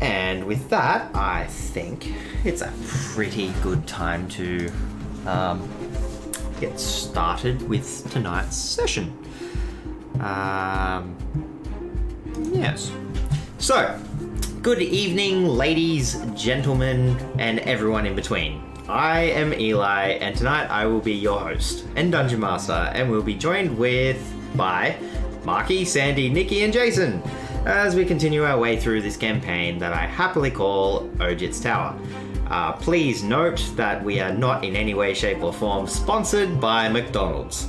And with that, I think it's a pretty good time to get started with tonight's session. Yes. So, good evening, ladies, gentlemen, and everyone in between. I am Eli, and tonight I will be your host and Dungeon Master, and we'll be joined by Marky, Sandy, Nikki, and Jason as we continue our way through this campaign that I happily call Ojit's Tower. Please note that we are not in any way, shape, or form sponsored by McDonald's.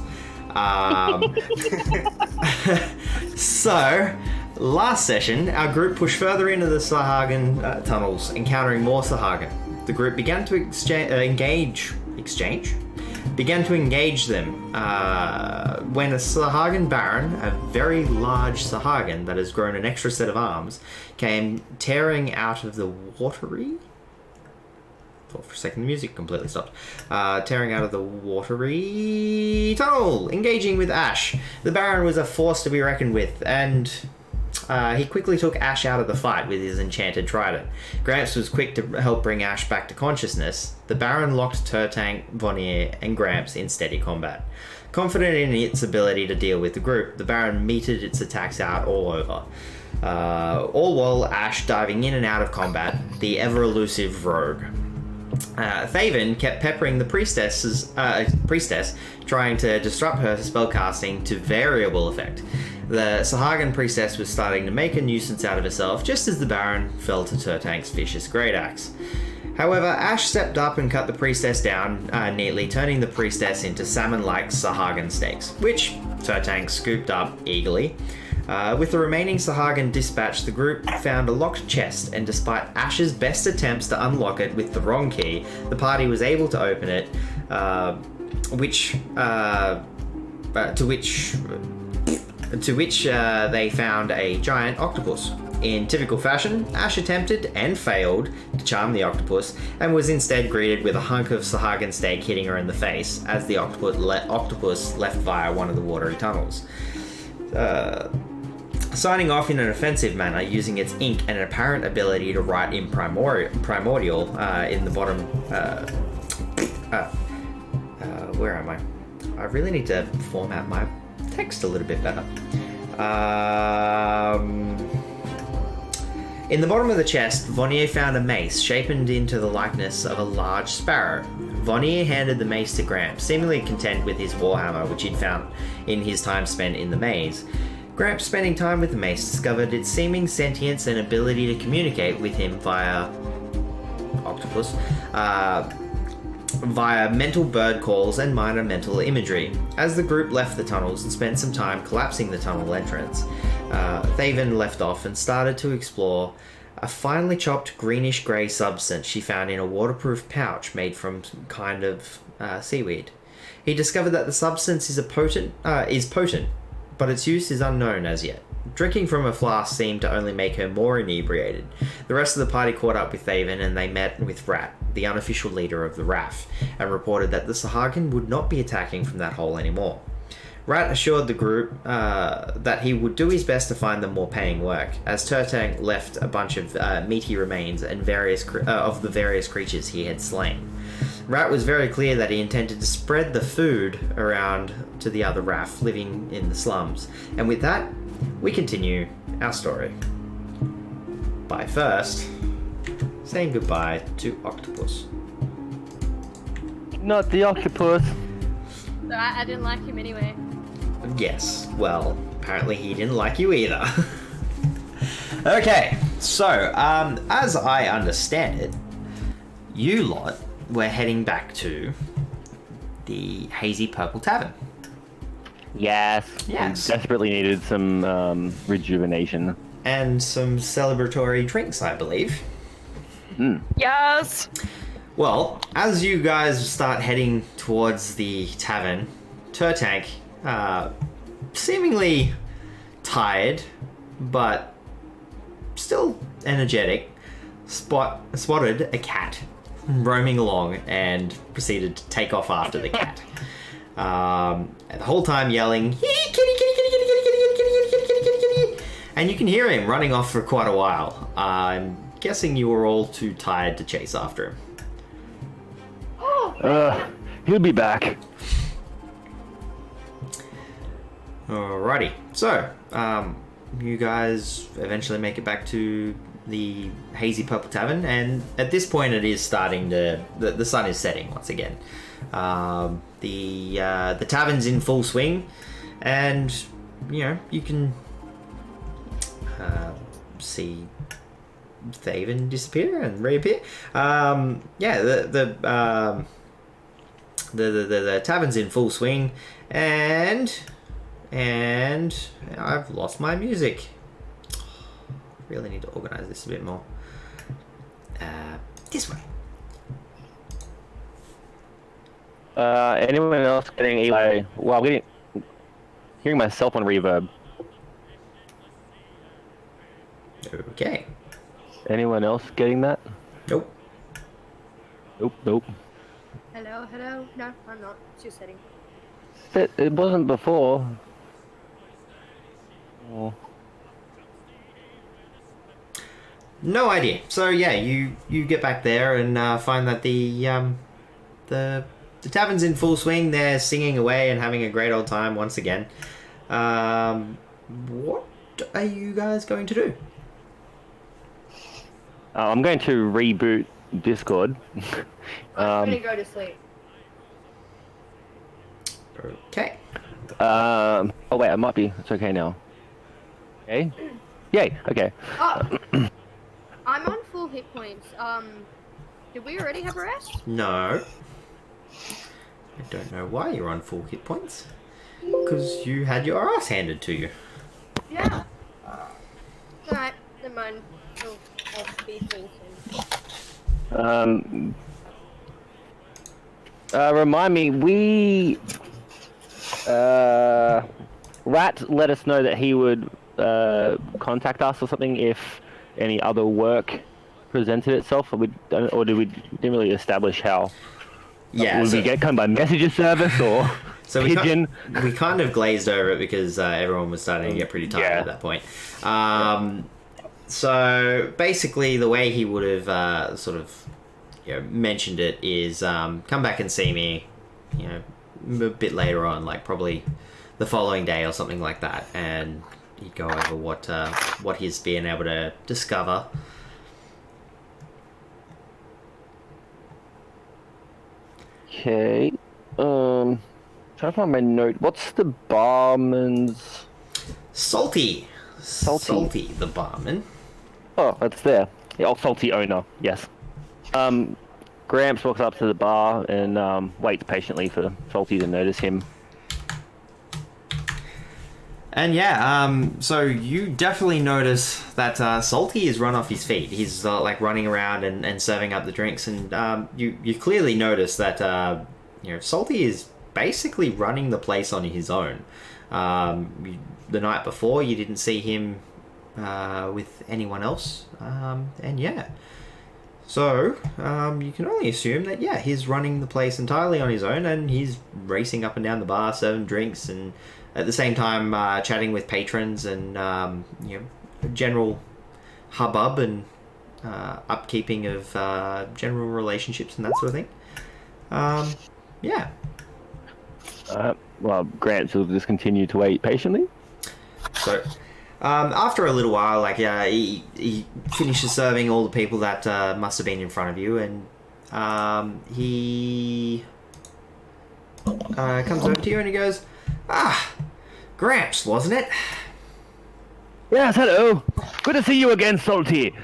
So, last session, our group pushed further into the Sahagan tunnels, encountering more Sahagan. The group began to began to engage them when a Sahagan Baron, a very large Sahagan that has grown an extra set of arms, came tearing out of the watery... Thought for a second the music completely stopped. Tearing out of the watery tunnel, engaging with Ash. The Baron was a force to be reckoned with, and he quickly took Ash out of the fight with his enchanted trident. Gramps was quick to help bring Ash back to consciousness. The Baron locked Turtank, Vonnier, and Gramps in steady combat. Confident in its ability to deal with the group, the Baron meted its attacks out all over. All while Ash diving in and out of combat, the ever-elusive rogue. Thaven kept peppering the priestess, trying to disrupt her spellcasting to variable effect. The Sahagan priestess was starting to make a nuisance out of herself just as the Baron fell to Turtank's vicious great axe. However, Ash stepped up and cut the priestess down neatly, turning the priestess into salmon-like Sahagan steaks, which Turtank scooped up eagerly. With the remaining Sahagan dispatched, the group found a locked chest, and despite Ash's best attempts to unlock it with the wrong key, the party was able to open it, to which they found a giant octopus. In typical fashion, Ash attempted and failed to charm the octopus, and was instead greeted with a hunk of Sahagan steak hitting her in the face as the octopus left via one of the watery tunnels. Signing off in an offensive manner using its ink and an apparent ability to write in primordial in the bottom... where am I? I really need to format my text a little bit better. In the bottom of the chest, Vonnier found a mace shaped into the likeness of a large sparrow. Vonnier handed the mace to Gramps, seemingly content with his warhammer, which he'd found in his time spent in the maze. Gramps, spending time with the mace, discovered its seeming sentience and ability to communicate with him via mental bird calls and minor mental imagery. As the group left the tunnels and spent some time collapsing the tunnel entrance, Thaven left off and started to explore a finely chopped greenish-grey substance she found in a waterproof pouch made from some kind of seaweed. He discovered that the substance is potent, but its use is unknown as yet. Drinking from a flask seemed to only make her more inebriated. The rest of the party caught up with Thaven, and they met with Rat, the unofficial leader of the RAF, and reported that the Sahagan would not be attacking from that hole anymore. Rat assured the group that he would do his best to find them more paying work, as Turtank left a bunch of meaty remains and of the various creatures he had slain. Rat was very clear that he intended to spread the food around to the other RAF living in the slums. And with that, we continue our story. By first saying goodbye to Octopus. Not the octopus. I didn't like him anyway. Yes, well, apparently he didn't like you either. Okay, so, as I understand it, you lot were heading back to the Hazy Purple Tavern. Yes. Yes. We desperately needed some rejuvenation. And some celebratory drinks, I believe. Yes! Well, as you guys start heading towards the tavern, Turtank, seemingly tired, but still energetic, spotted a cat roaming along and proceeded to take off after the cat. The whole time yelling, kitty, kitty, kitty, kitty, kitty, kitty, kitty, kitty, kitty, kitty, kitty, kitty. And you can hear him running off for quite a while. guessing you were all too tired to chase after him. He'll be back. Alrighty, so you guys eventually make it back to the Hazy Purple Tavern, and at this point it is starting to the sun is setting once again. The tavern's in full swing, and you can see Thaven disappear and reappear. The tavern's in full swing, and I've lost my music. Really need to organize this a bit more. This way. Anyone else getting Eli? Well, I'm hearing myself on reverb. Okay. Anyone else getting that? Nope. Nope. Hello? No, I'm not. It's your setting. It wasn't before. Oh. No idea. So yeah, you get back there and find that the tavern's in full swing. They're singing away and having a great old time once again. What are you guys going to do? I'm going to reboot Discord. I'm gonna go to sleep. Okay. Oh wait, I might be. It's okay now. Okay. Yay. Okay. Oh, I'm on full hit points. Did we already have a rest? No. I don't know why you're on full hit points. Because you had your ass handed to you. Yeah. Alright, never mind. I'll be soon. Remind me, Rat let us know that he would contact us or something if any other work presented itself, or didn't really establish how. Yeah. Would we get come by messenger service or So pigeon? we kind of glazed over it because everyone was starting to get pretty tired at that point. So basically, the way he would have sort of mentioned it is come back and see me, a bit later on, like probably the following day or something like that, and he'd go over what he's been able to discover. Okay. Trying to find my note. What's the barman's? Salty, the barman. Oh, that's there. The salty owner. Yes. Gramps walks up to the bar and waits patiently for Salty to notice him. And so you definitely notice that Salty is run off his feet. He's like running around and serving up the drinks, and you clearly notice that Salty is basically running the place on his own. The night before, you didn't see him with anyone else, so you can only assume that he's running the place entirely on his own, and he's racing up and down the bar, serving drinks, and at the same time chatting with patrons and general hubbub and upkeeping of general relationships and that sort of thing. Well, Gramps will just continue to wait patiently. So after a little while, he finishes serving all the people that must have been in front of you, and he comes over to you and he goes, Gramps, wasn't it? Yes, hello. Good to see you again, Salty.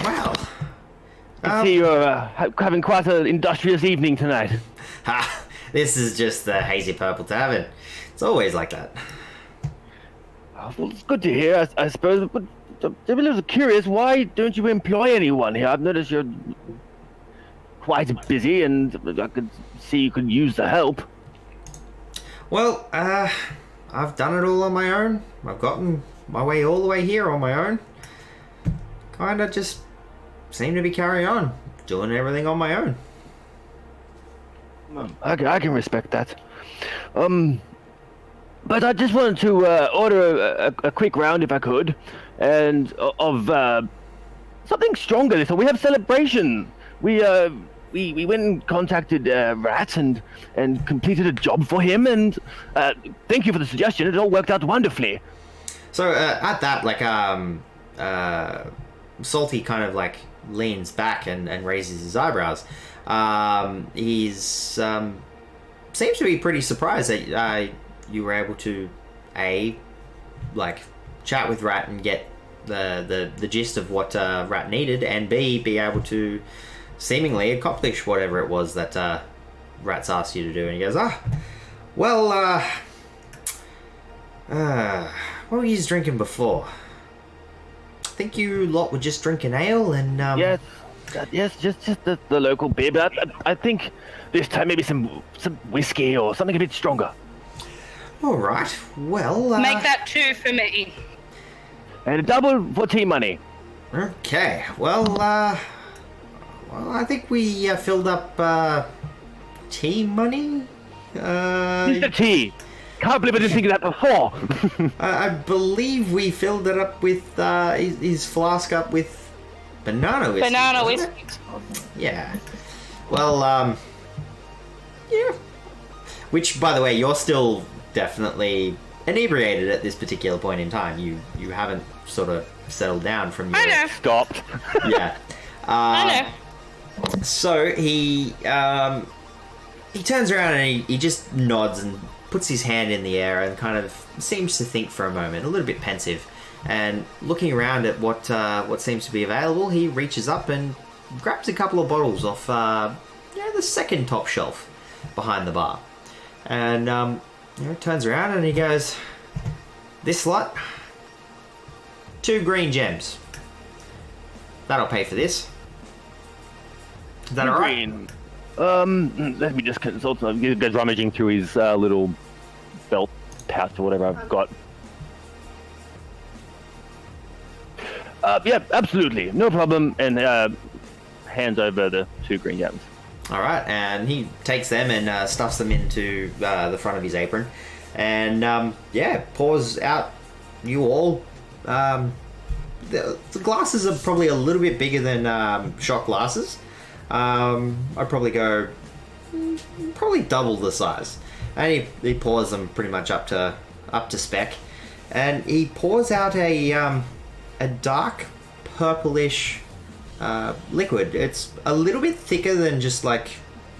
Well, I see you're having quite an industrious evening tonight. This is just the Hazy Purple Tavern. It's always like that. Well, it's good to hear, I suppose, but I'm a little curious, why don't you employ anyone here? I've noticed you're quite busy, and I could see you could use the help. Well, I've done it all on my own. I've gotten my way all the way here on my own. Kinda just seem to be carrying on, doing everything on my own. I can respect that. But I just wanted to order a quick round, if I could, and of something stronger. So we have celebration. We went and contacted Rat and completed a job for him. And thank you for the suggestion. It all worked out wonderfully. So at that, like, Salty kind of like leans back and raises his eyebrows. He's seems to be pretty surprised that you were able to like chat with Rat and get the gist of what Rat needed, and B, be able to seemingly accomplish whatever it was that Rat's asked you to do. And he goes, well, what were you drinking before? I think you lot were just drinking ale and Yes, just the local beer. But I think this time maybe some whiskey or something a bit stronger. All right. Well, Make that 2 for me. And a double for tea money. Okay. Well, I think we filled up tea money. Mr. T. Can't believe I didn't think of that before. I believe we filled it up with his flask up with banana whiskey. Banana wasn't whiskey. it? Yeah. Well, yeah. Which, by the way, you're still definitely inebriated at this particular point in time. You haven't sort of settled down from your... I know. Stopped. Yeah. I know. So he turns around and he just nods and puts his hand in the air and kind of seems to think for a moment, a little bit pensive. And looking around at what seems to be available, he reaches up and grabs a couple of bottles off the second top shelf behind the bar. And turns around and he goes, "This lot, 2 green gems. That'll pay for this. Is that alright?" Green. Let me just consult. He goes rummaging through his little belt pouch or whatever I've got. Yeah, absolutely, no problem. And hands over the 2 green gems. All right, and he takes them and stuffs them into the front of his apron, and pours out you all. The glasses are probably a little bit bigger than shot glasses. I'd probably go probably double the size, and he pours them pretty much up to spec, and he pours out a dark purplish liquid. It's a little bit thicker than just like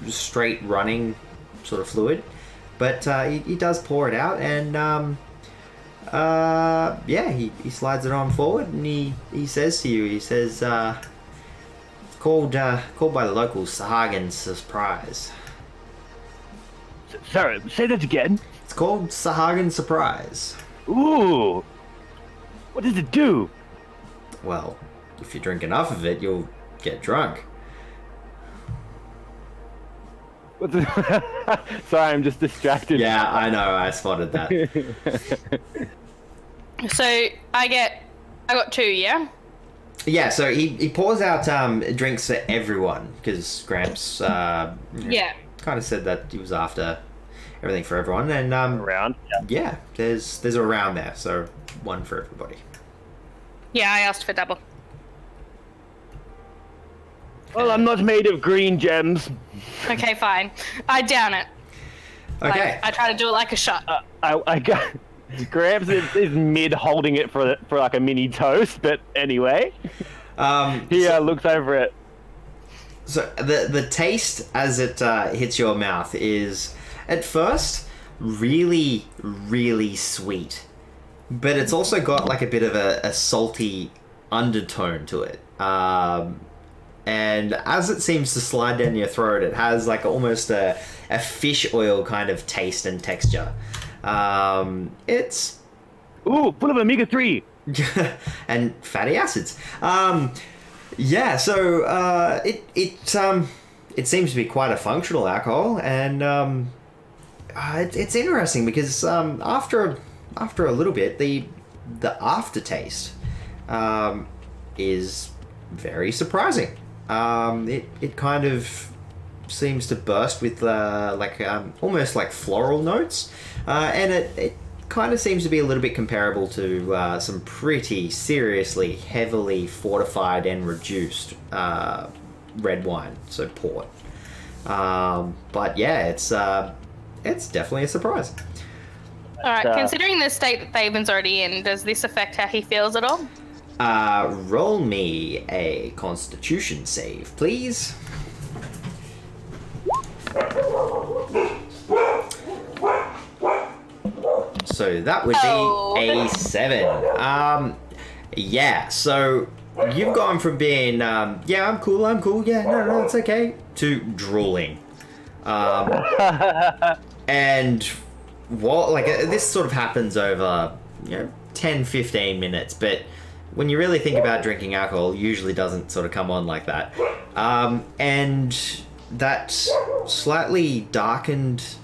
straight running sort of fluid, but he does pour it out, and he slides it on forward, and he says to you, it's called by the locals Sahagin Surprise. Sorry, say that again. It's called Sahagin Surprise. Ooh, what does it do? Well, if you drink enough of it, you'll get drunk. Sorry, I'm just distracted. Yeah, I know. I spotted that. So I got 2, yeah? Yeah, so he pours out drinks for everyone, because Gramps Yeah. kind of said that he was after everything for everyone, and Around. yeah, there's a round there, so 1 for everybody. Yeah, I asked for double. Well, I'm not made of green gems. Okay, fine. I down it. Okay. Like, I try to do it like a shot. I got Gramps is mid holding it for like a mini toast, but anyway, he looks over it. So the taste as it hits your mouth is at first really, really sweet, but it's also got like a bit of a salty undertone to it. And as it seems to slide down your throat, it has like almost a fish oil kind of taste and texture. It's Ooh, full of omega-3. and fatty acids. So it seems to be quite a functional alcohol, and it's interesting because after a little bit, the aftertaste is very surprising. It kind of seems to burst with almost like floral notes, and it kind of seems to be a little bit comparable to some pretty seriously heavily fortified and reduced red wine, so port. But yeah, it's definitely a surprise. Alright, considering the state that Thaven's already in, does this affect how he feels at all? Roll me a Constitution save, please. So that would be a 7. Yeah, so you've gone from being, yeah, I'm cool, yeah, no, it's okay, to drooling. And what, like, this sort of happens over, 10, 15 minutes, but when you really think about drinking alcohol, it usually doesn't sort of come on like that. And that slightly darkened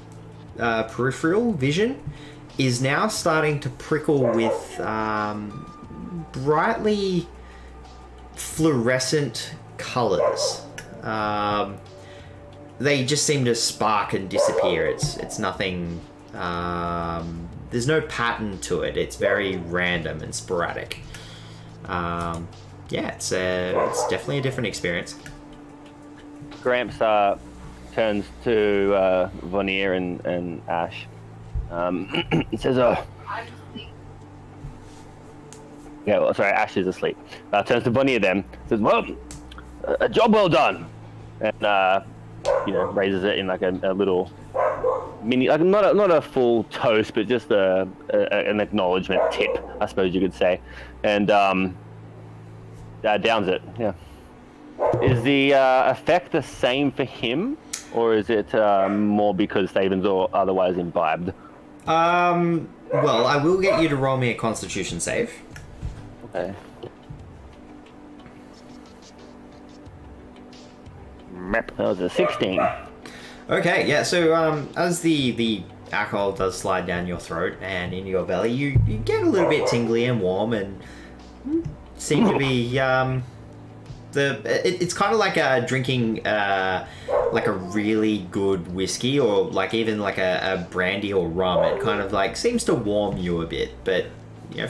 peripheral vision is now starting to prickle with brightly fluorescent colors. They just seem to spark and disappear. It's nothing. There's no pattern to it. It's very random and sporadic. Yeah, it's definitely a different experience. Gramps turns to Vonnier and Ash. He says, yeah, well, sorry, Ash is asleep. Turns to Vonnier then. Says, well, a job well done. And, raises it in like a little mini, like not a full toast, but just an acknowledgement tip, I suppose you could say. And downs it, yeah. Is the effect the same for him, or is it more because Thaven's or otherwise imbibed? Well, I will get you to roll me a Constitution save. Okay. That was a 16. Okay, yeah, so as the alcohol does slide down your throat and in your belly, you get a little bit tingly and warm and seem to be it's kind of like drinking like a really good whiskey, or like even like a brandy or rum. It kind of like seems to warm you a bit, but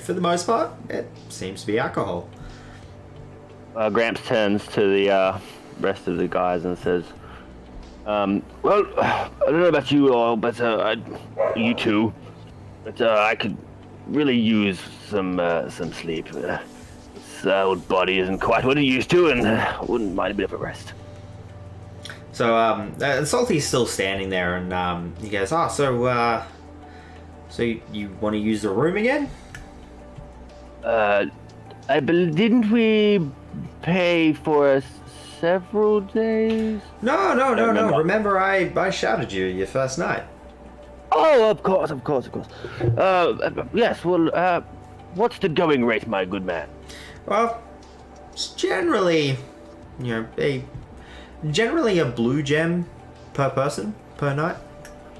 for the most part it seems to be alcohol. Gramps turns to the rest of the guys and says, well, I don't know about you all, but you two, but I could really use some sleep. This old body isn't quite what it used to, and wouldn't mind a bit of a rest. So Salty's still standing there, and he goes, so you want to use the room again? Didn't we pay for several days? No. Remember, I shouted you your first night. Oh, of course. Yes, well, what's the going rate, my good man? Well, it's generally, generally a blue gem per person, per night.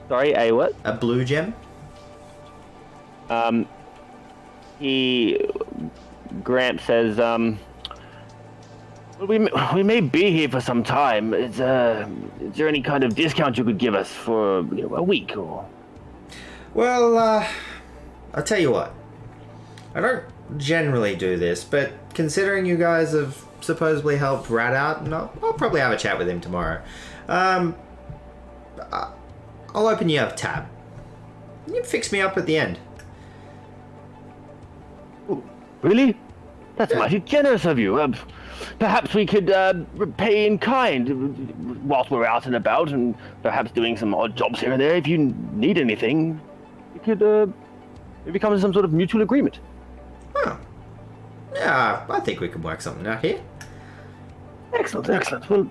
Sorry, a what? A blue gem. Gramps says, well, we may be here for some time. Is there any kind of discount you could give us for a week or? Well, I'll tell you what. I don't generally do this, but considering you guys have supposedly helped Rat out, and I'll probably have a chat with him tomorrow. I'll open you up a tab. You can fix me up at the end. Really? That's mighty generous of you. Perhaps we could repay in kind whilst we're out and about, and perhaps doing some odd jobs here and there. If you need anything, we could maybe come to some sort of mutual agreement. Oh. Yeah, I think we can work something out here. Excellent. Well,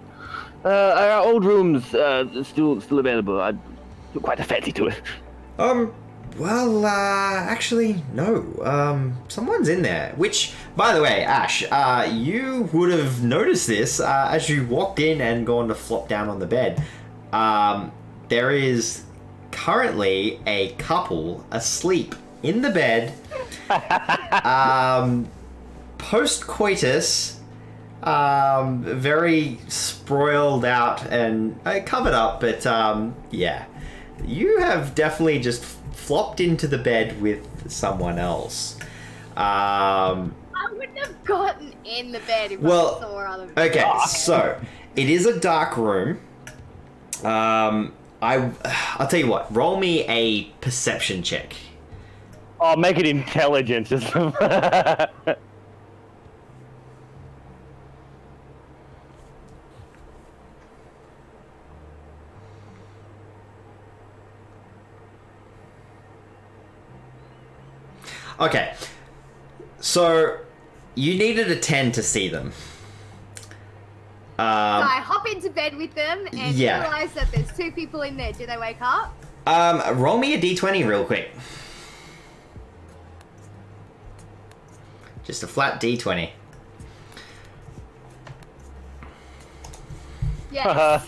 our old room's still available. I took quite a fancy to it. Well, actually, no. Someone's in there. Which, by the way, Ash, you would have noticed this as you walked in and gone to flop down on the bed. There is currently a couple asleep in the bed, post-coitus, very sproiled out and covered up, but yeah. You have definitely just flopped into the bed with someone else. I wouldn't have gotten in the bed if Well, I saw other people. Okay, so it is a dark room. I'll tell you what. Roll me a perception check. Oh, make it intelligence. Okay, so you needed a 10 to see them. So I hop into bed with them and Yeah. realize that there's 2 people in there. Do they wake up? Roll me a d20 real quick. Just a flat d20. Yes.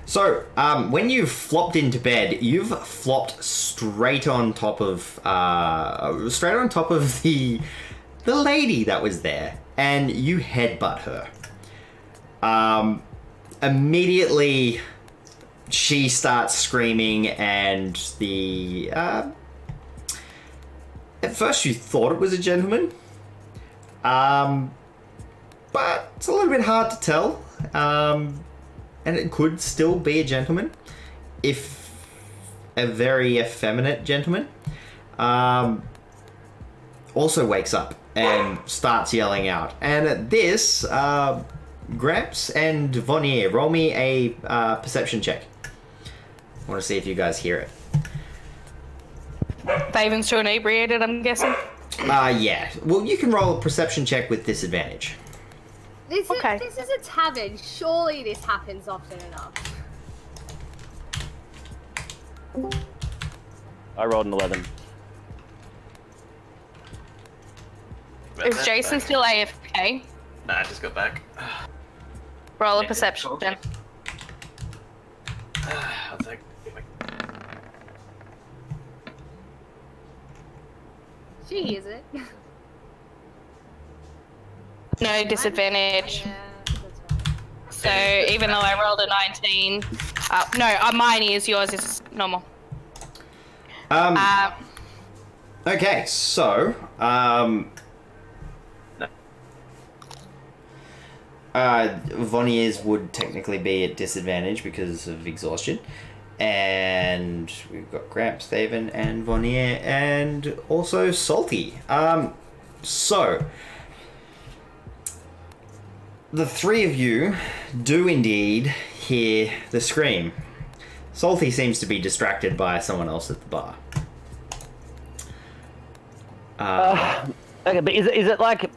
So, when you've flopped into bed, you've flopped straight on top of the lady that was there, and you headbutt her. Immediately, she starts screaming, and at first you thought it was a gentleman, but it's a little bit hard to tell. And it could still be a gentleman, if a very effeminate gentleman. Also wakes up and starts yelling out. And at this, Gramps and Vonnier, roll me a perception check. I want to see if you guys hear it. Thaven's too inebriated, I'm guessing. Yeah. Well, you can roll a perception check with disadvantage. This Okay. is a tavern. Surely this happens often enough. I rolled an 11. Is Jason still AFK? Nah, I just got back. Roll a perception. I'll take. She hears it. No disadvantage. Yeah, that's right. So even though I rolled a 19, mine is, yours is normal. Okay, so Vonnier's would technically be at disadvantage because of exhaustion. And we've got Gramps, Thaven, and Vonnier, and also Salty. So the 3 of you do indeed hear the scream. Salty seems to be distracted by someone else at the bar. Okay, but is it like?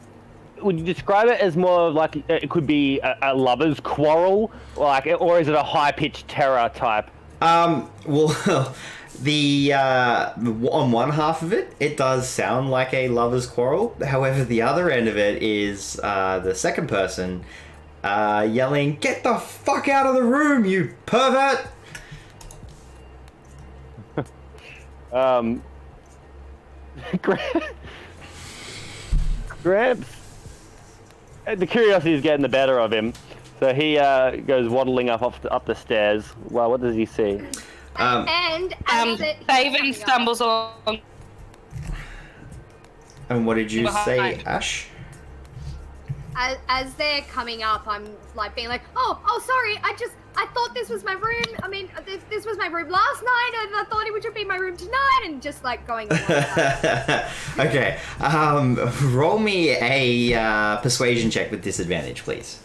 Would you describe it as more like it could be a lover's quarrel, or is it a high-pitched terror type? Well, the on one half of it, it does sound like a lover's quarrel. However, the other end of it is the second person yelling, "Get the fuck out of the room, you pervert!" Gramps. The curiosity is getting the better of him, so he goes waddling up the stairs. Well, what does he see? And as Thaven stumbles along. And what did you say, Behind. Ash? As they're coming up, I'm like being like, oh, sorry, I thought this was my room. I mean, this was my room last night, and I thought it would be my room tonight, and just like going along with that. Okay. Roll me a persuasion check with disadvantage, please.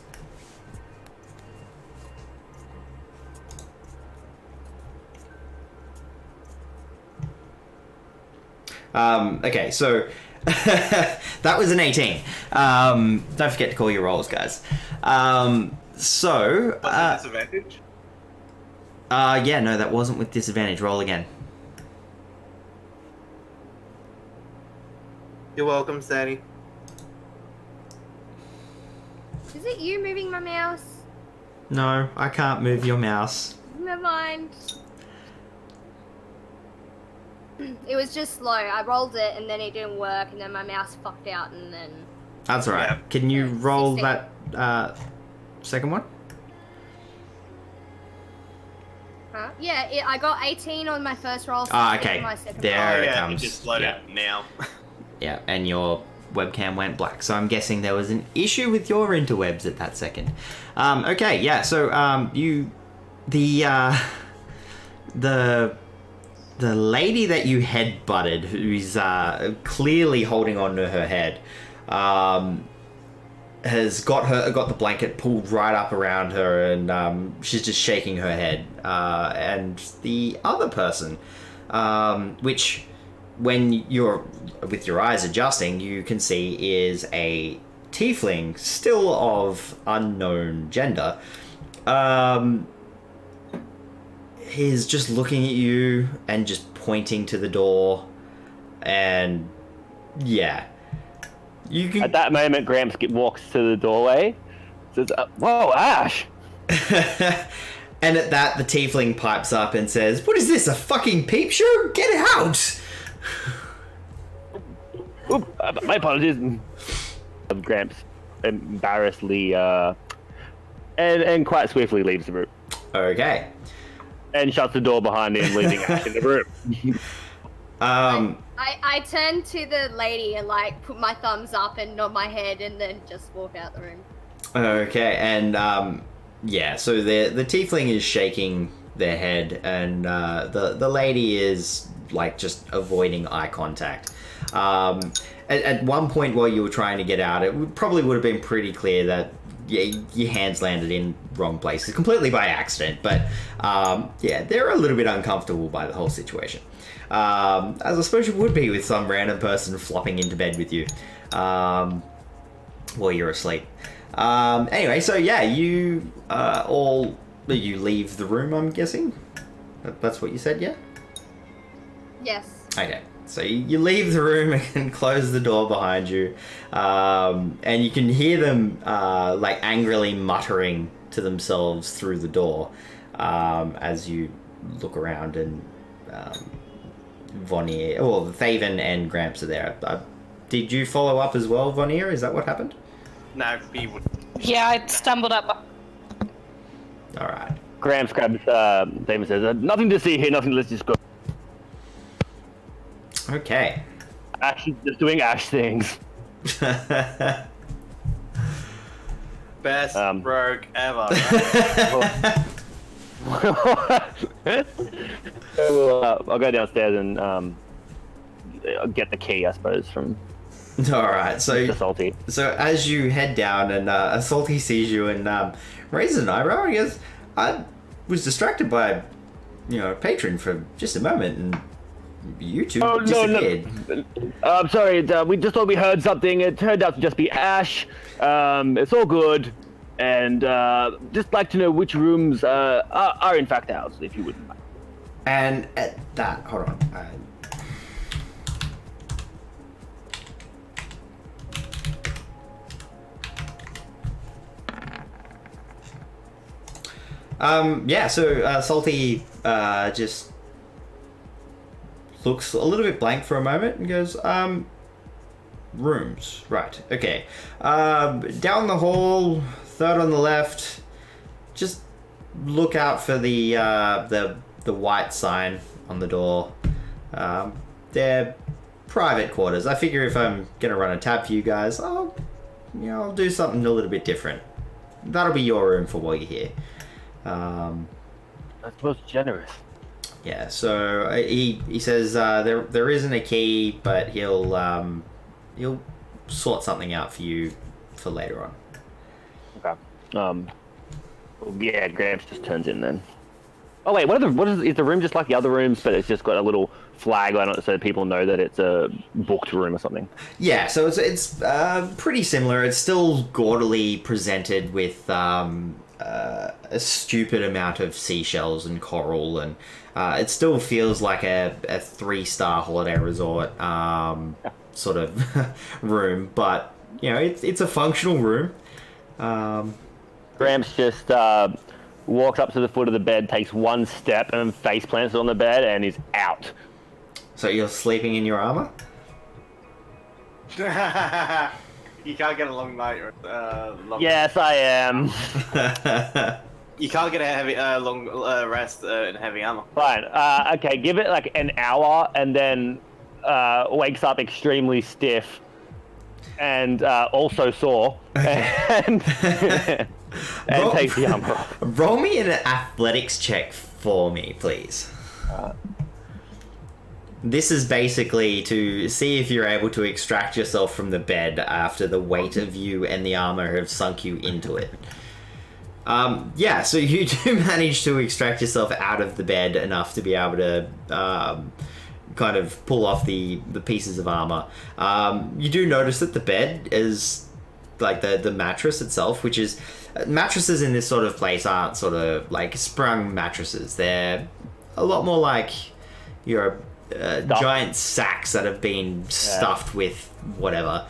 Okay, so that was an 18. Don't forget to call your rolls, guys. So, What's the disadvantage? yeah, no, that wasn't with disadvantage. Roll again. You're welcome, Sandy. Is it you moving my mouse? No, I can't move your mouse. Never mind. It was just slow. I rolled it and then it didn't work, and then my mouse fucked out, and then. That's alright. Yeah. Can you roll 16. that second one? Huh? Yeah, I got 18 on my first roll. Ah, 16 okay. on my second There roll. Oh, it yeah, comes. you just load Yeah. it now. Yeah, and your webcam went black. So I'm guessing there was an issue with your interwebs at that second. Okay, yeah. So the lady that you head-butted, who's clearly holding on to her head, has got the blanket pulled right up around her, and she's just shaking her head. And the other person, which when you're with your eyes adjusting, you can see is a tiefling, still of unknown gender. He's just looking at you and just pointing to the door, and yeah, you can. At that moment, Gramps walks to the doorway, says, "Whoa, Ash!" And at that, the tiefling pipes up and says, "What is this? A fucking peep show? Get out!" Oop, my apologies. Gramps embarrassedly and quite swiftly leaves the room Okay. and shuts the door behind him, leaving Ash in the room. I turn to the lady and like put my thumbs up and nod my head and then just walk out the room. Okay, and yeah, so the tiefling is shaking their head, and the lady is like just avoiding eye contact. At one point while you were trying to get out, probably would have been pretty clear that your hands landed in wrong places, completely by accident. But yeah, they're a little bit uncomfortable by the whole situation, as I suppose you would be with some random person flopping into bed with you while you're asleep. Anyway, so yeah, you you leave the room, I'm guessing. That's what you said, yeah? Yes. Okay, so you leave the room and close the door behind you, and you can hear them like angrily muttering to themselves through the door as you look around, and Vonnier, or Thaven and Gramps are there. Did you follow up as well, Vonnier? Is that what happened? No, he would. Yeah, I stumbled up. All right. Gramps grabs David and says, "Nothing to see here, nothing. Let's just go." Okay. Ash is just doing Ash things. Best rogue ever. So, I'll go downstairs and get the key, I suppose, from All right. So the salty. So as you head down, and Salty sees you and raises an eyebrow, and he goes, "I was distracted by, a patron for just a moment, and you two disappeared." No. I'm sorry. We just thought we heard something. It turned out to just be Ash. It's all good. And just like to know which rooms are in fact ours, if you wouldn't mind. And at that, hold on. Yeah, so Salty just looks a little bit blank for a moment and goes, rooms, right, okay. Down the hall, third on the left, just look out for the white sign on the door. They're private quarters. I figure if I'm gonna run a tab for you guys, I'll do something a little bit different. That'll be your room for while you're here. That's most generous. Yeah, so he says there isn't a key, but he'll sort something out for you for later on. Okay. Yeah, Gramps just turns in then. Oh wait, is the room just like the other rooms, but it's just got a little flag on it so people know that it's a booked room or something? Yeah, so it's pretty similar. It's still gaudily presented with a stupid amount of seashells and coral, and it still feels like a 3-star holiday resort sort of room, but it's a functional room. Gramps just walks up to the foot of the bed, takes one step, and face plants on the bed, and is out. So you're sleeping in your armor? You can't get a long night. Yes, I am. You can't get a heavy, long rest in heavy armor. Fine. Okay, give it like an hour, and then wakes up extremely stiff, and also sore, and takes the armor off. Roll me an athletics check for me, please. This is basically to see if you're able to extract yourself from the bed after the weight of you and the armor have sunk you into it. Yeah, so you do manage to extract yourself out of the bed enough to be able to kind of pull off the pieces of armor. You do notice that the bed is like the mattress itself, which is mattresses in this sort of place aren't sort of like sprung mattresses. They're a lot more like your giant sacks that have been stuffed with whatever.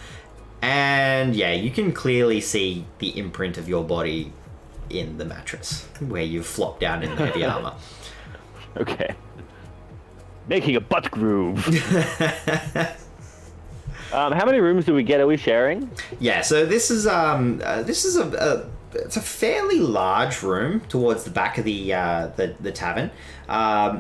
And yeah, you can clearly see the imprint of your body in the mattress where you've flopped down in the heavy armor. Okay. Making a butt groove. How many rooms do we get? Are we sharing? Yeah, so this is it's a fairly large room towards the back of the tavern.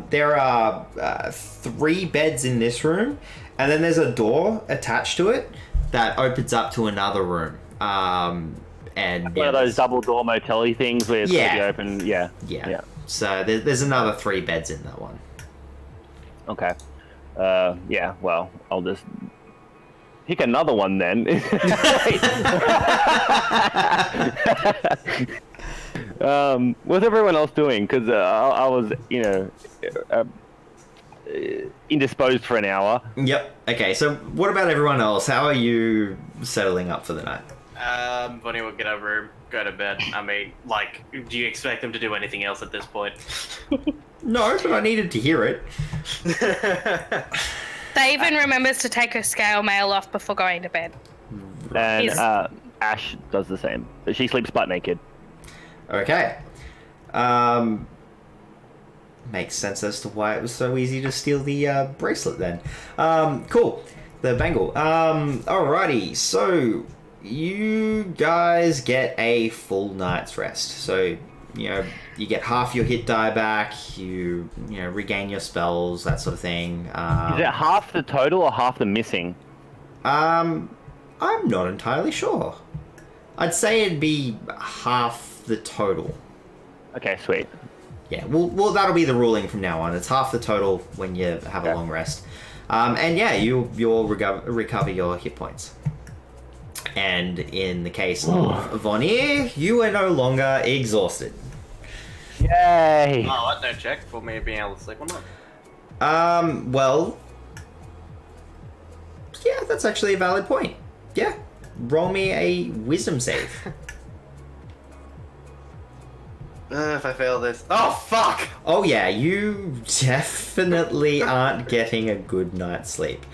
There are 3 beds in this room, and then there's a door attached to it that opens up to another room. And one of those double door motel-y things where it's going to be open. Yeah. So there's another 3 beds in that one. Okay. Yeah. Well, I'll just pick another one then. What's everyone else doing? Because I was, indisposed for an hour. Yep. Okay. So what about everyone else? How are you settling up for the night? Bonnie will get a room, go to bed. I mean, like, do you expect them to do anything else at this point? No, but I needed to hear it. Daven remembers to take her scale mail off before going to bed. And Ash does the same, but she sleeps butt naked. Okay. Makes sense as to why it was so easy to steal the bracelet then. Cool. The bangle. Alrighty, so you guys get a full night's rest. So, you get half your hit die back, you regain your spells, that sort of thing. Is it half the total or half the missing? I'm not entirely sure. I'd say it'd be half the total. Okay, sweet. Yeah, well, that'll be the ruling from now on. It's half the total when you have a long rest. And yeah, you'll recover your hit points. And in the case of Vonnier, you are no longer exhausted. Yay! Oh, what? No check for me being able to sleep or not? Well, yeah, that's actually a valid point. Yeah, roll me a wisdom save. If I fail this... Oh, fuck! Oh yeah, you definitely aren't getting a good night's sleep.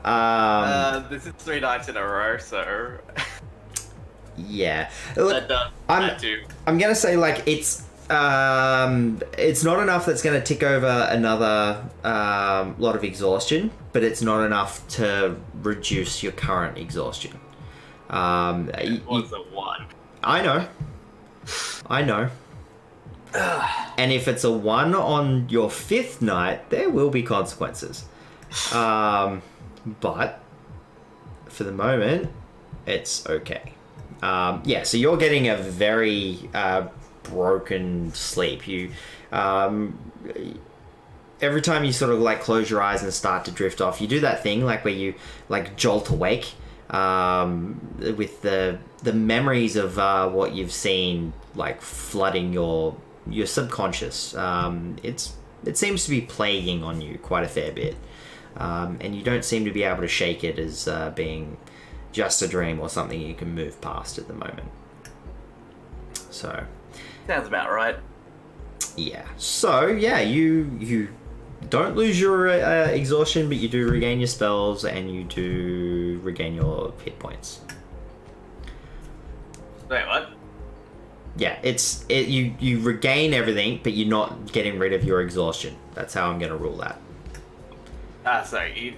This is 3 nights in a row, so... Yeah. Look, That does I'm gonna say, like, it's not enough that's gonna tick over another lot of exhaustion, but it's not enough to reduce your current exhaustion. It was a 1. I know. And if it's a 1 on your 5th night, there will be consequences. But for the moment, it's okay. Yeah, so you're getting a very broken sleep. You every time you sort of like close your eyes and start to drift off, you do that thing like where you like jolt awake with the memories of what you've seen like flooding your subconscious. It seems to be plaguing on you quite a fair bit, and you don't seem to be able to shake it as being just a dream or something you can move past at the moment. So Sounds about right. yeah. So yeah, you don't lose your exhaustion, but you do regain your spells and you do regain your hit points. Wait, what? Yeah, you regain everything, but you're not getting rid of your exhaustion. That's how I'm gonna rule that. Sorry.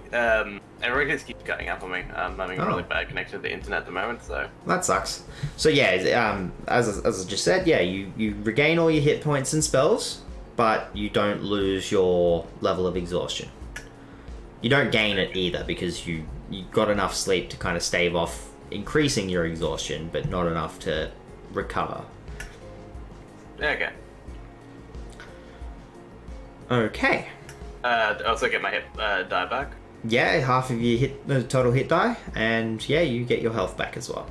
Everyone just keeps cutting up on me. I'm having a Oh. really bad connection to the internet at the moment, so. That sucks. So yeah, as I just said, yeah, you regain all your hit points and spells, but you don't lose your level of exhaustion. You don't gain it either because you got enough sleep to kind of stave off increasing your exhaustion, but not enough to recover. Yeah, okay. Okay. I also get my hit die back. Yeah, half of your total hit die, and yeah, you get your health back as well.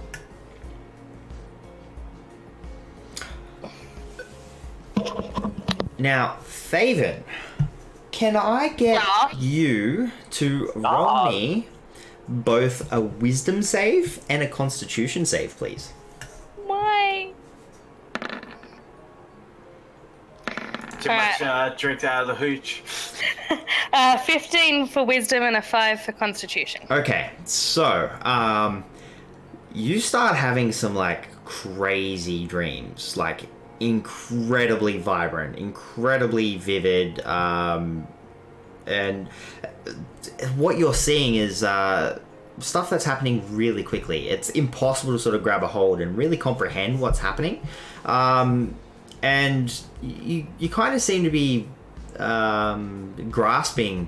Now, Faven, can I get Yeah. you to roll me both a wisdom save and a constitution save, please? Why? Too much drinks out of the hooch. 15 for wisdom and a 5 for constitution. Okay, so you start having some like crazy dreams, like incredibly vibrant, incredibly vivid, and what you're seeing is stuff that's happening really quickly. It's impossible to sort of grab a hold and really comprehend what's happening, and you kind of seem to be grasping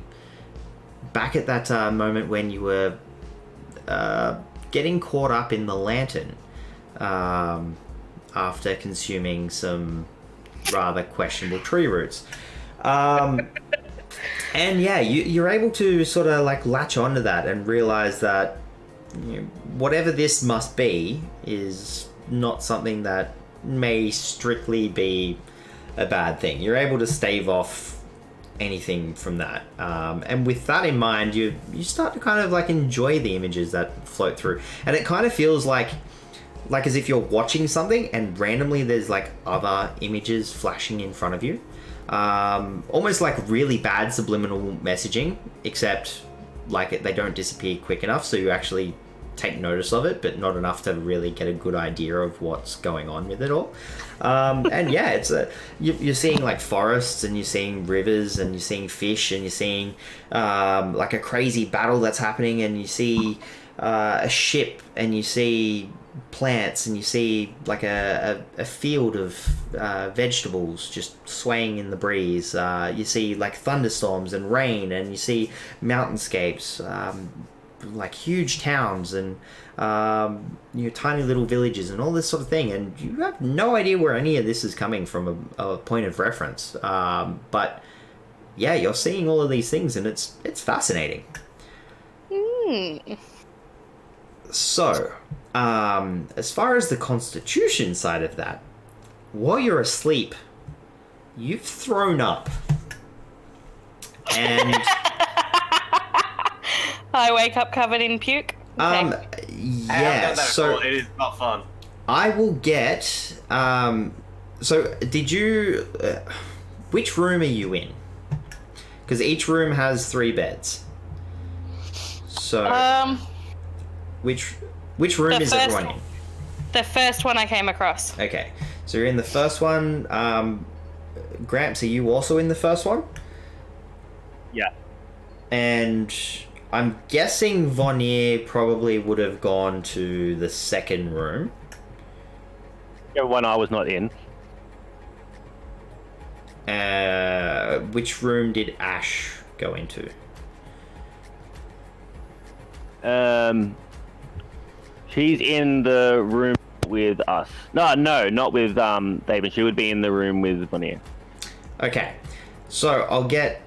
back at that moment when you were getting caught up in the lantern after consuming some rather questionable tree roots. And yeah, you're able to sort of like latch onto that and realize that whatever this must be is not something that may strictly be a bad thing. You're able to stave off anything from that, and with that in mind, you start to kind of like enjoy the images that float through, and it kind of feels like as if you're watching something and randomly there's like other images flashing in front of you, almost like really bad subliminal messaging, except like they don't disappear quick enough so you actually take notice of it, but not enough to really get a good idea of what's going on with it all. And yeah, it's you're seeing like forests, and you're seeing rivers, and you're seeing fish, and you're seeing like a crazy battle that's happening, and you see a ship, and you see plants, and you see like a field of vegetables just swaying in the breeze. You see like thunderstorms and rain, and you see mountainscapes, like huge towns, and tiny little villages, and all this sort of thing, and you have no idea where any of this is coming from a point of reference, but yeah, you're seeing all of these things, and it's fascinating. So as far as the constitution side of that, while you're asleep, you've thrown up, and I wake up covered in puke. Okay. I haven't yeah, done that so before. It is not fun. I will get so did you which room are you in? Because each room has 3 beds, so which room is everyone in? The first one I came across. Okay, so you're in the first one. Gramps, are you also in the first one? Yeah. And I'm guessing Vonnier probably would have gone to the second room. The one I was not in. Which room did Ash go into? She's in the room with us. No, not with David. She would be in the room with Bonnier. Okay, so I'll get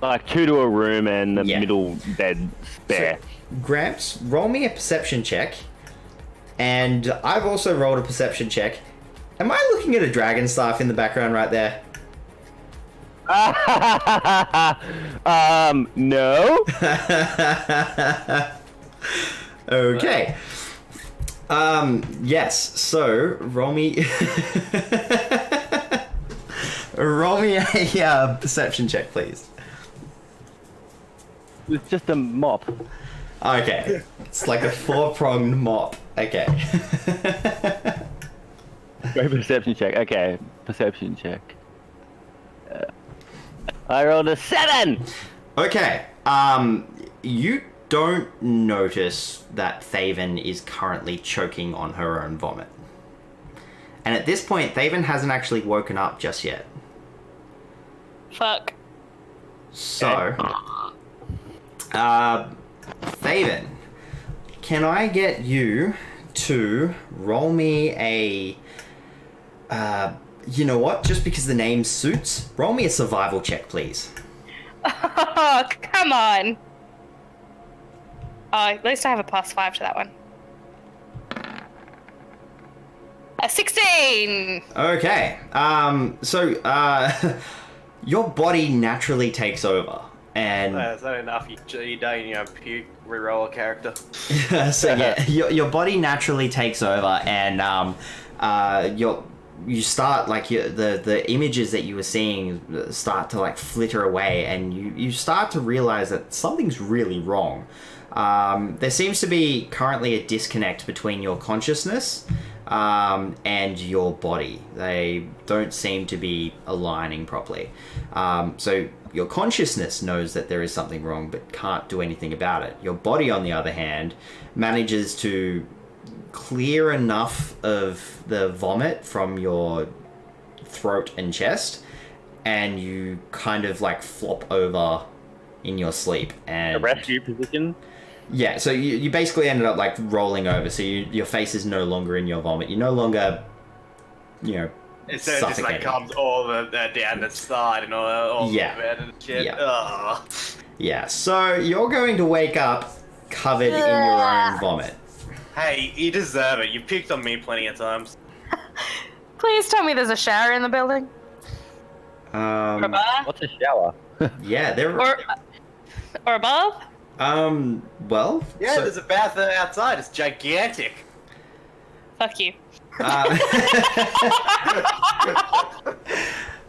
Like 2 to a room and the Yeah. middle bed spare. So, Gramps, roll me a perception check, and I've also rolled a perception check. Am I looking at a dragon staff in the background right there? No. Okay. Yes. So roll me. Roll me a perception check, please. It's just a mop. Okay. It's like a 4-pronged mop. Okay. Go perception check. Okay, perception check. I rolled a 7. Okay. You don't notice that Thaven is currently choking on her own vomit. And at this point, Thaven hasn't actually woken up just yet. Fuck. So, Thaven, can I get you to roll me a, you know what? Just because the name suits, roll me a survival check, please. Oh, come on. Oh, at least I have a +5 to that one. A 16! Okay. Your body naturally takes over, and Is that enough? You don't, puke, reroll a character. so yeah, your body naturally takes over, and you start the images that you were seeing start to like flitter away, and you start to realize that something's really wrong. There seems to be currently a disconnect between your consciousness and your body. They don't seem to be aligning properly. So your consciousness knows that there is something wrong but can't do anything about it. Your body, on the other hand, manages to clear enough of the vomit from your throat and chest, and you kind of like flop over in your sleep. And A rescue position. yeah, so you basically ended up like rolling over, so your face is no longer in your vomit. You're no longer, It's just like suffocating. comes all down the side and all Yeah. the bed and shit. Yeah. Ugh. Yeah, so you're going to wake up covered in your own vomit. Hey, you deserve it. You picked on me plenty of times. Please tell me there's a shower in the building. Or a bar? What's a shower? Yeah, there. Or above? Well. Yeah, so, there's a bath outside. It's gigantic. Fuck you.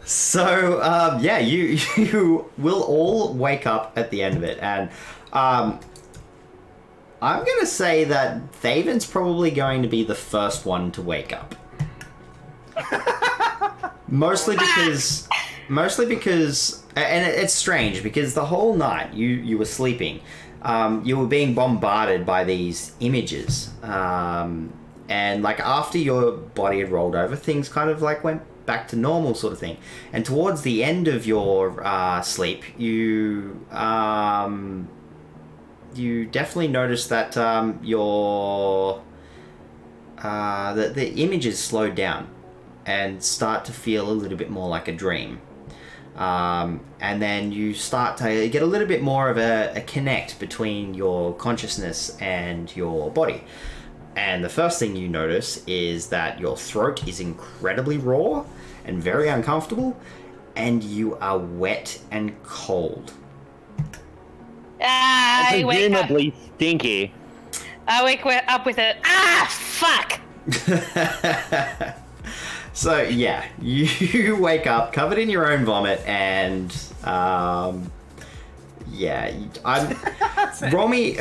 So, yeah, you will all wake up at the end of it, and I'm gonna say that Thaven's probably going to be the first one to wake up. Mostly because, and it's strange because the whole night you were sleeping, you were being bombarded by these images, and like after your body had rolled over, things kind of like went back to normal sort of thing. And towards the end of your sleep, you definitely noticed that the images slowed down and start to feel a little bit more like a dream. And then you start to get a little bit more of a connect between your consciousness and your body. And the first thing you notice is that your throat is incredibly raw and very uncomfortable, and you are wet and cold. I wake up. Presumably stinky. I wake up with a fuck. So yeah, you wake up covered in your own vomit, and yeah, roll me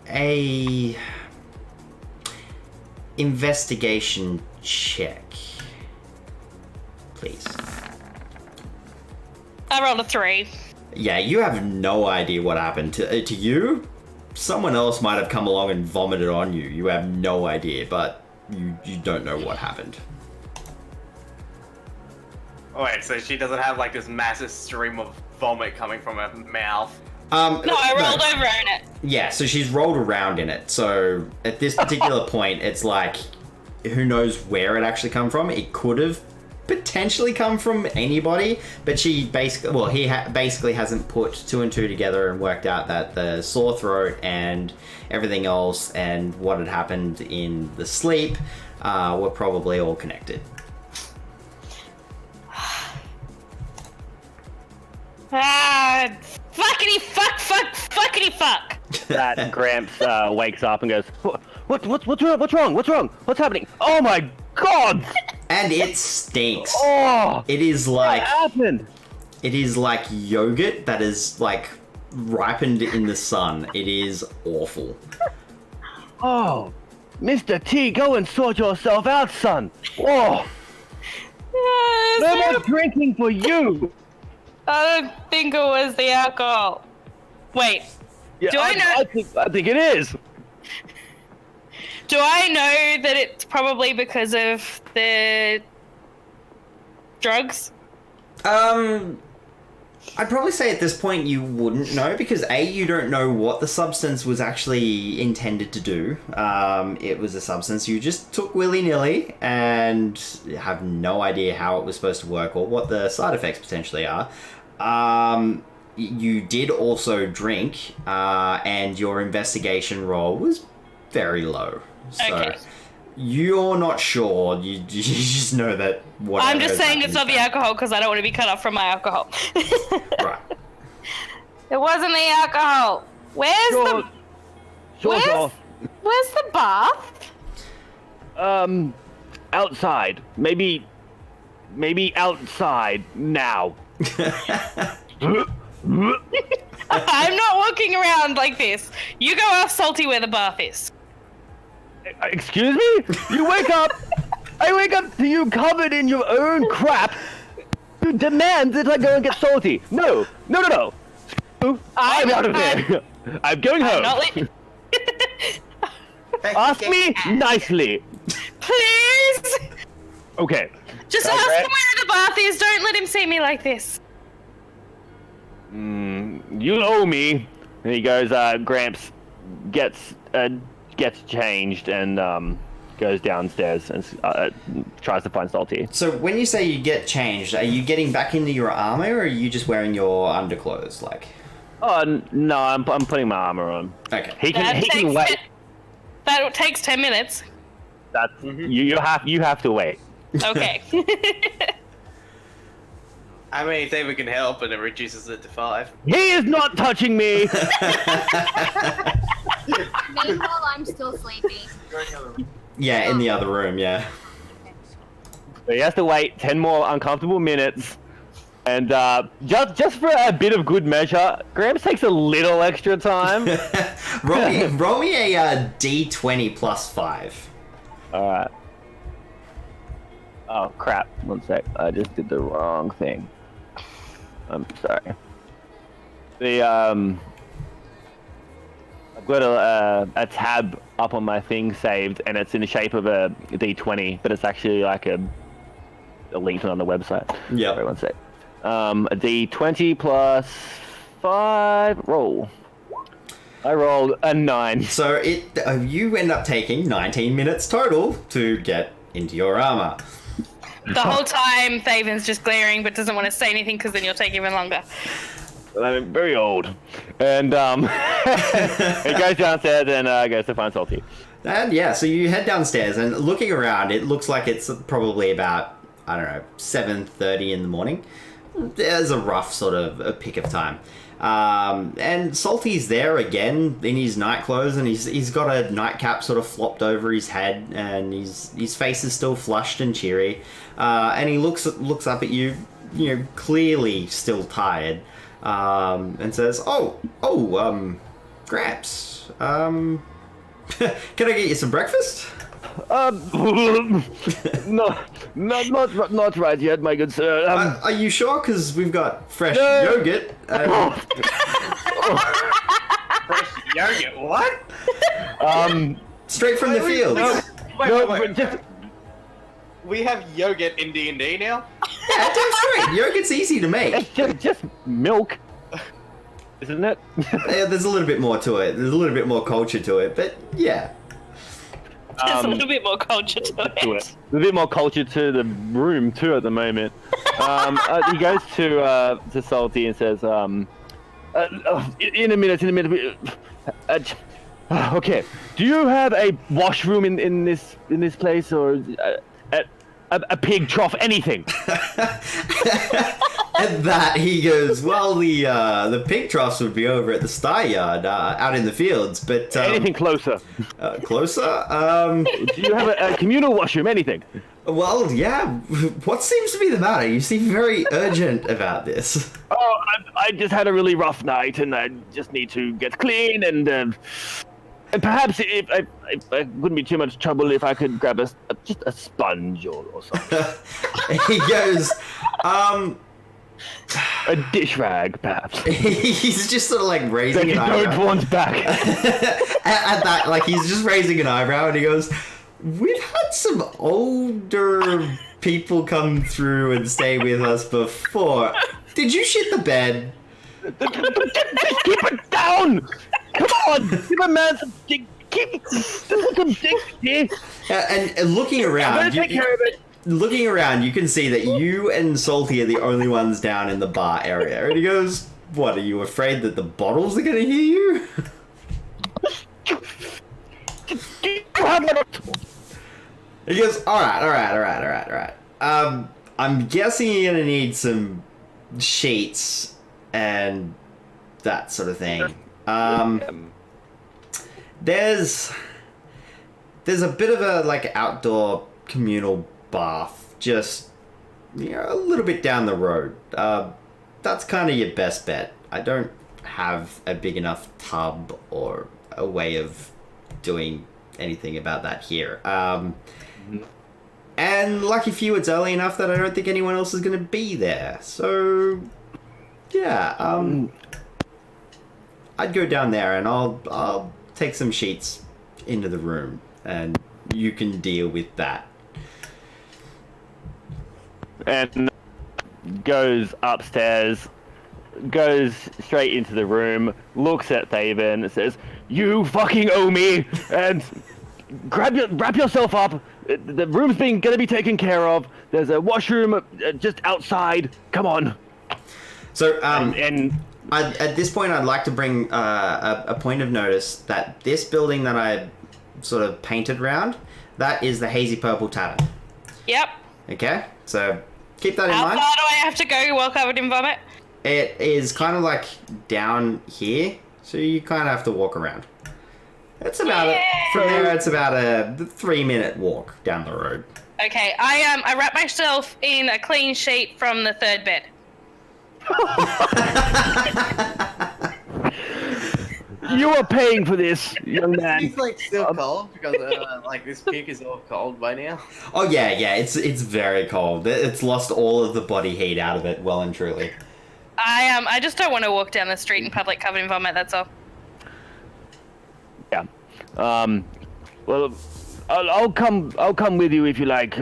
a investigation check, please. I rolled a 3. Yeah, you have no idea what happened to you. Someone else might have come along and vomited on you. You have no idea, but you don't know what happened. Wait, so she doesn't have like this massive stream of vomit coming from her mouth? No, I rolled over in it. Yeah, so she's rolled around in it. So at this particular point, it's like, who knows where it actually come from? It could have potentially come from anybody, but she basically, he basically hasn't put 2 and 2 together and worked out that the sore throat and everything else and what had happened in the sleep were probably all connected. Fuckity fuck. That Gramps wakes up and goes, What's wrong? What's happening? Oh my god! And it stinks. Oh! It is What like happened? it is like yogurt that is like ripened in the sun. It is awful. Oh, Mr. T, go and sort yourself out, son. Oh, no more drinking for you. I don't think it was the alcohol. Wait, Yeah, Do I know- I think it is. do I know that it's probably because of the drugs? I'd probably say at this point you wouldn't know because A, you don't know what the substance was actually intended to do. It was a substance you just took willy-nilly and have no idea how it was supposed to work or what the side effects potentially are. You did also drink, and your investigation roll was very low. So Okay. you're not sure. You just know that whatever I'm just has saying it's not happened the alcohol because I don't want to be cut off from my alcohol. is bad. Right. It wasn't the alcohol. Where's Sure, Where's- where's the bath? outside. Maybe outside now. I'm not walking around like this. You go ask Salty where the bath is. Excuse me? You wake up. I wake up to you covered in your own crap. You demand that I go and get salty. No. I'm out of here. I'm going home. Not li- Ask me nicely. Please! Okay. Just ask him where the bath is. Don't let him see me like this. You owe me. And he goes, Gramps gets changed and goes downstairs and tries to find Salty. So when you say you get changed, are you getting back into your armor or are you just wearing your underclothes? Like, Oh no, I'm putting my armor on. okay. He can wait. That takes 10 minutes. That's you have to wait. Okay. I mean, if David can help and it reduces it to 5. He is not touching me. Meanwhile, I'm still sleeping. Yeah, in the other room, yeah. So he has to wait 10 more uncomfortable minutes. And just for a bit of good measure, Gramps takes a little extra time. roll me a D20 plus 5. All right. Oh crap! 1 sec. I just did the wrong thing. I'm sorry. I've got a tab up on my thing saved, and it's in the shape of a D20, but it's actually like a link on the website. Yeah. Sorry, 1 sec. A D20 plus 5. Roll. I rolled a 9. So you end up taking 19 minutes total to get into your armor. The whole time, Thaven's just glaring but doesn't want to say anything because then you'll take even longer. I'm very old. And he goes downstairs and goes to find Salty. And yeah, so you head downstairs and looking around, it looks like it's probably about, I don't know, 7:30 in the morning. There's a rough sort of a pick of time. And Salty's there again in his night clothes, and he's got a nightcap sort of flopped over his head, and his face is still flushed and cheery. And he looks up at you, clearly still tired, and says, Gramps, can I get you some breakfast? No, not right yet, my good sir. Are you sure? Because we've got fresh No. yogurt. Fresh yogurt, what? Straight from the fields. Wait. Just, We have yogurt in D&D now? Yeah, damn straight. Yogurt's easy to make. it's just milk, isn't it? Yeah, there's a little bit more to it. There's a little bit more culture to it, but yeah. There's a little bit more culture to it. There's a bit more culture to the room too at the moment. He goes to Salty and says, in a minute. Okay. Do you have a washroom in this place, or a pig trough, anything? At that, he goes, well, the pig troughs would be over at the sty yard, out in the fields, but... Anything closer? Closer? Do you have a communal washroom, anything? Well, yeah. What seems to be the matter? You seem very urgent about this. Oh, I just had a really rough night, and I just need to get clean, and perhaps if I wouldn't be too much trouble if I could grab just a sponge or something. He goes, A dish rag, perhaps. He's just sort of like raising Then an he goes eyebrow. one's back. At that, like, he's just raising an eyebrow and he goes, "We've had some older people come through and stay with us before. Did you shit the bed?" Keep it down! Come on! Give a man some dick. Keep some dick. And looking I'm around, gonna take care of it. looking around, you can see that you and Salty are the only ones down in the bar area. And he goes, "What, are you afraid that the bottles are going to hear you?" He goes, all right. I'm guessing you're going to need some sheets and that sort of thing. There's a bit of a, like, outdoor communal bath just, a little bit down the road. That's kind of your best bet. I don't have a big enough tub or a way of doing anything about that here. And lucky for you, it's early enough that I don't think anyone else is going to be there. So, yeah, I'd go down there and I'll take some sheets into the room and you can deal with that. And goes upstairs, goes straight into the room, looks at Thaven, and says, "You fucking owe me!" and wrap yourself up. The room's gonna be taken care of. There's a washroom just outside. Come on. So, And at this point, I'd like to bring a point of notice that this building that I sort of painted around, that is the Hazy Purple Tavern. Yep. Okay? So, keep that in How far mind. do I have to go while covered in vomit? It is kind of like down here, so you kind of have to walk around. It's about from there. It's about a 3-minute walk down the road. Okay, I wrap myself in a clean sheet from the third bed. you are paying for this, young man. It's like still cold because like this peak is all cold by now. Oh yeah, it's very cold. It's lost all of the body heat out of it, well and truly. I just don't want to walk down the street in public covered in vomit. That's all. Yeah. Well, I'll come with you if you like.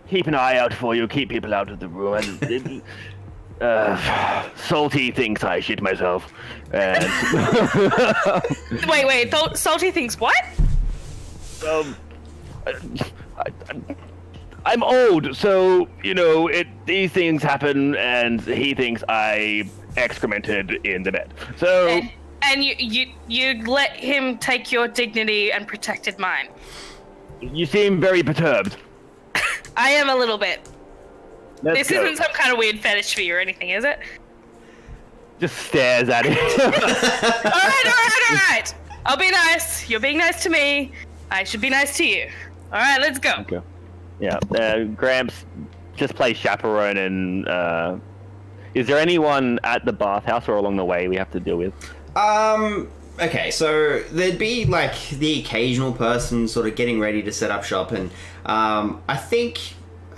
Keep an eye out for you. Keep people out of the room. Salty thinks I shit myself. And Wait. Salty thinks what? I'm old, so these things happen, and he thinks I excremented in the bed. So. And you let him take your dignity and protected mine. You seem very perturbed. I am a little bit. Let's This go. isn't some kind of weird fetish for you or anything, is it? Just stares at it. All right. I'll be nice. You're being nice to me. I should be nice to you. All right, let's go. Okay. Yeah. Gramps just plays chaperone, and is there anyone at the bathhouse or along the way we have to deal with? Okay, so there'd be like the occasional person sort of getting ready to set up shop, and I think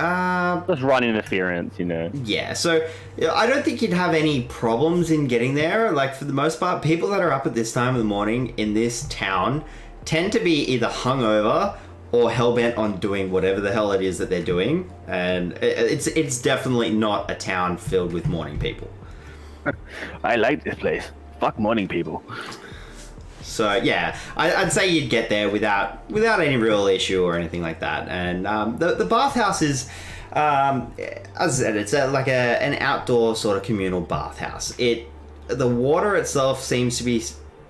Just run interference, yeah, so I don't think you'd have any problems in getting there. Like, for the most part, people that are up at this time of the morning in this town tend to be either hungover or hellbent on doing whatever the hell it is that they're doing, and it's definitely not a town filled with morning people. I like this place. Fuck morning people. So yeah, I'd say you'd get there without any real issue or anything like that. And the bathhouse is, as I said, it's like an outdoor sort of communal bathhouse. The water itself seems to be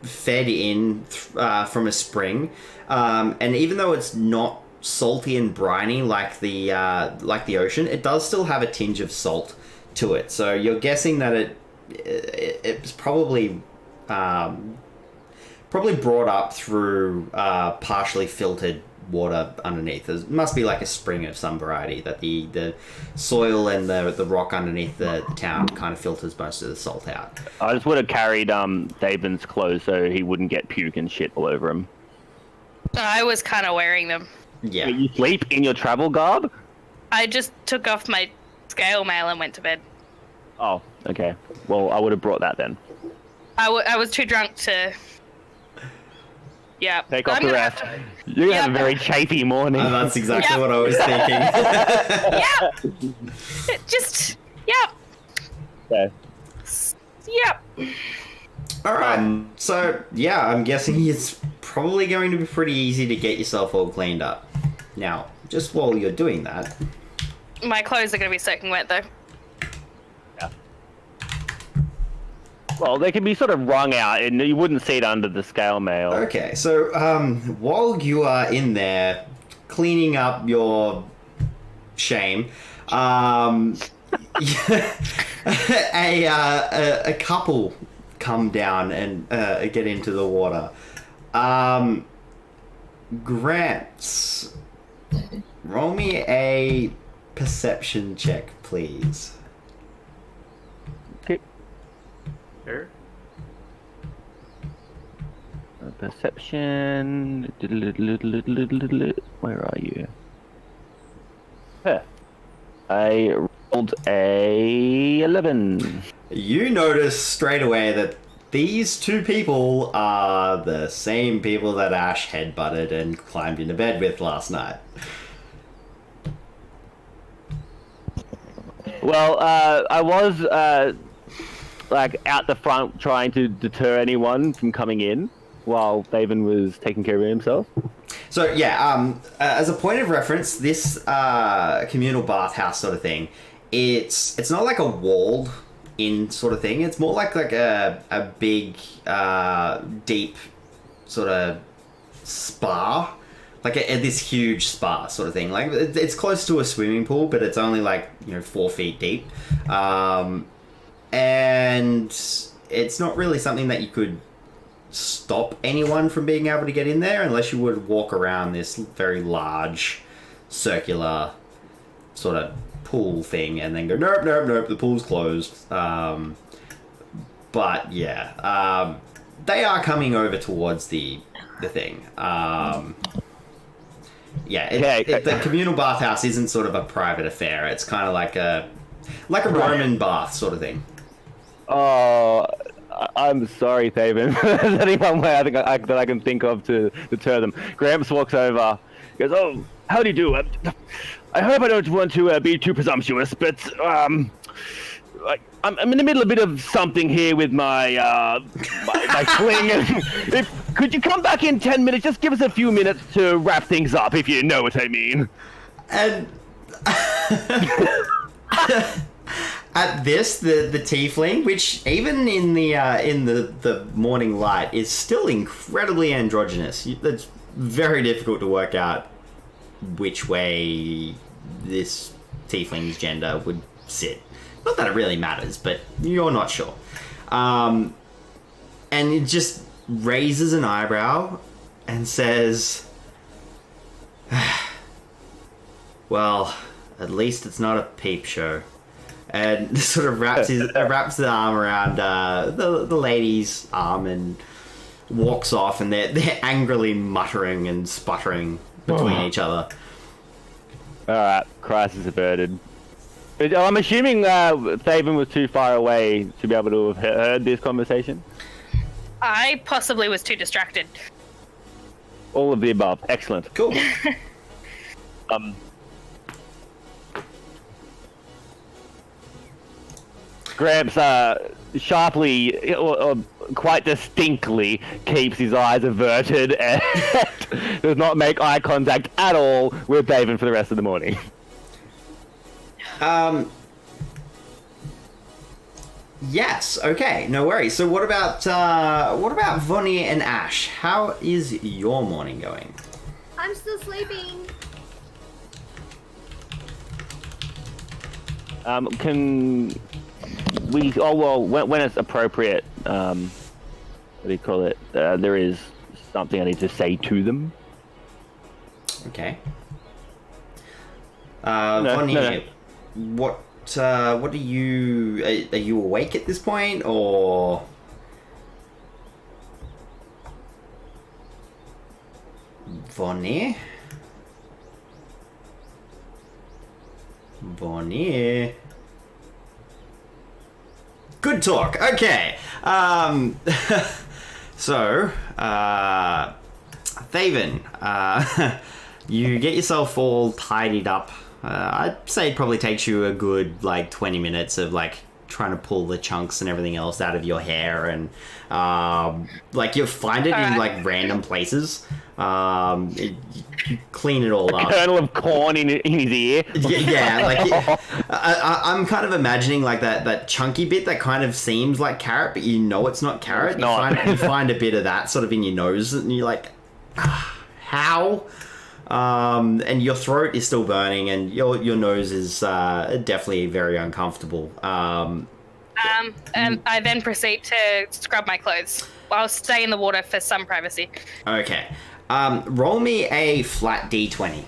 fed in from a spring, and even though it's not salty and briny like the ocean, it does still have a tinge of salt to it. So you're guessing that it's probably brought up through partially filtered water underneath. There must be like a spring of some variety that the soil and the rock underneath the town kind of filters most of the salt out. I just would have carried Davin's clothes so he wouldn't get puke and shit all over him. I was kind of wearing them. Yeah. You sleep in your travel garb? I just took off my scale mail and went to bed. Oh, okay. Well, I would have brought that then. I was too drunk to. Yeah. Take off I'm the gonna rest. have to- You're gonna have a Yeah. very chafy morning. That's exactly Yeah. what I was thinking. Yeah. Just. Yeah. Okay. Yeah. All right. So yeah, I'm guessing it's probably going to be pretty easy to get yourself all cleaned up. Now, just while you're doing that, My clothes are gonna be soaking wet though. Well, they can be sort of wrung out, and you wouldn't see it under the scale mail. okay. So while you are in there cleaning up your shame, a couple come down and get into the water. Grants, roll me a perception check, please. Okay. Sure. Perception. Where are you? Huh. I rolled a 11. You notice straight away that these two people are the same people that Ash headbutted and climbed into bed with last night. Well, I was like out the front trying to deter anyone from coming in while Thaven was taking care of himself. So yeah, as a point of reference, this communal bathhouse sort of thing, it's not like a walled in sort of thing. It's more like a big deep sort of spa, like this huge spa sort of thing. Like it's close to a swimming pool, but it's only like 4 feet deep, and it's not really something that you could stop anyone from being able to get in there unless you would walk around this very large circular sort of pool thing and then go nope, the pool's closed. But yeah, they are coming over towards the thing. The communal bathhouse isn't sort of a private affair. It's kind of like a Roman bath sort of thing. Oh, I'm sorry, Thaven. There's only one way that I can think of to deter them. Gramps walks over. He goes, "Oh, how do you do? I hope I don't want to be too presumptuous, but I'm in the middle of a bit of something here with my my sling. Could you come back in 10 minutes? Just give us a few minutes to wrap things up, if you know what I mean." And at this, the tiefling, which even in the morning light is still incredibly androgynous. It's very difficult to work out which way this tiefling's gender would sit. Not that it really matters, but you're not sure. And it just raises an eyebrow and says, "Well, at least it's not a peep show." And sort of wraps the arm around the lady's arm and walks off, and they're angrily muttering and sputtering between each other. All right, crisis averted. I'm assuming Thaven was too far away to be able to have heard this conversation. I possibly was too distracted. All of the above. Excellent. Cool. Gramps sharply, or quite distinctly, keeps his eyes averted and does not make eye contact at all with Thaven for the rest of the morning. Yes. Okay. No worries. So what about Vonnie and Ash? How is your morning going? I'm still sleeping. Can we? Oh well, when it's appropriate. What do you call it? There is something I need to say to them. Okay. Vonnie, no. what are you? Are you awake at this point, or? Vonnie? Bonnier. Good talk. Okay. So, Thaven, you get yourself all tidied up. I'd say it probably takes you a good, 20 minutes of, trying to pull the chunks and everything else out of your hair, and you'll find it in random places. You clean it all up. Kernel of corn in his ear. Yeah, I'm kind of imagining that chunky bit that kind of seems like carrot, but you know it's not carrot. It's not. You find a bit of that sort of in your nose, and you're like, how? And your throat is still burning, and your nose is definitely very uncomfortable. And I then proceed to scrub my clothes. I'll stay in the water for some privacy. Okay. Roll me a flat d20.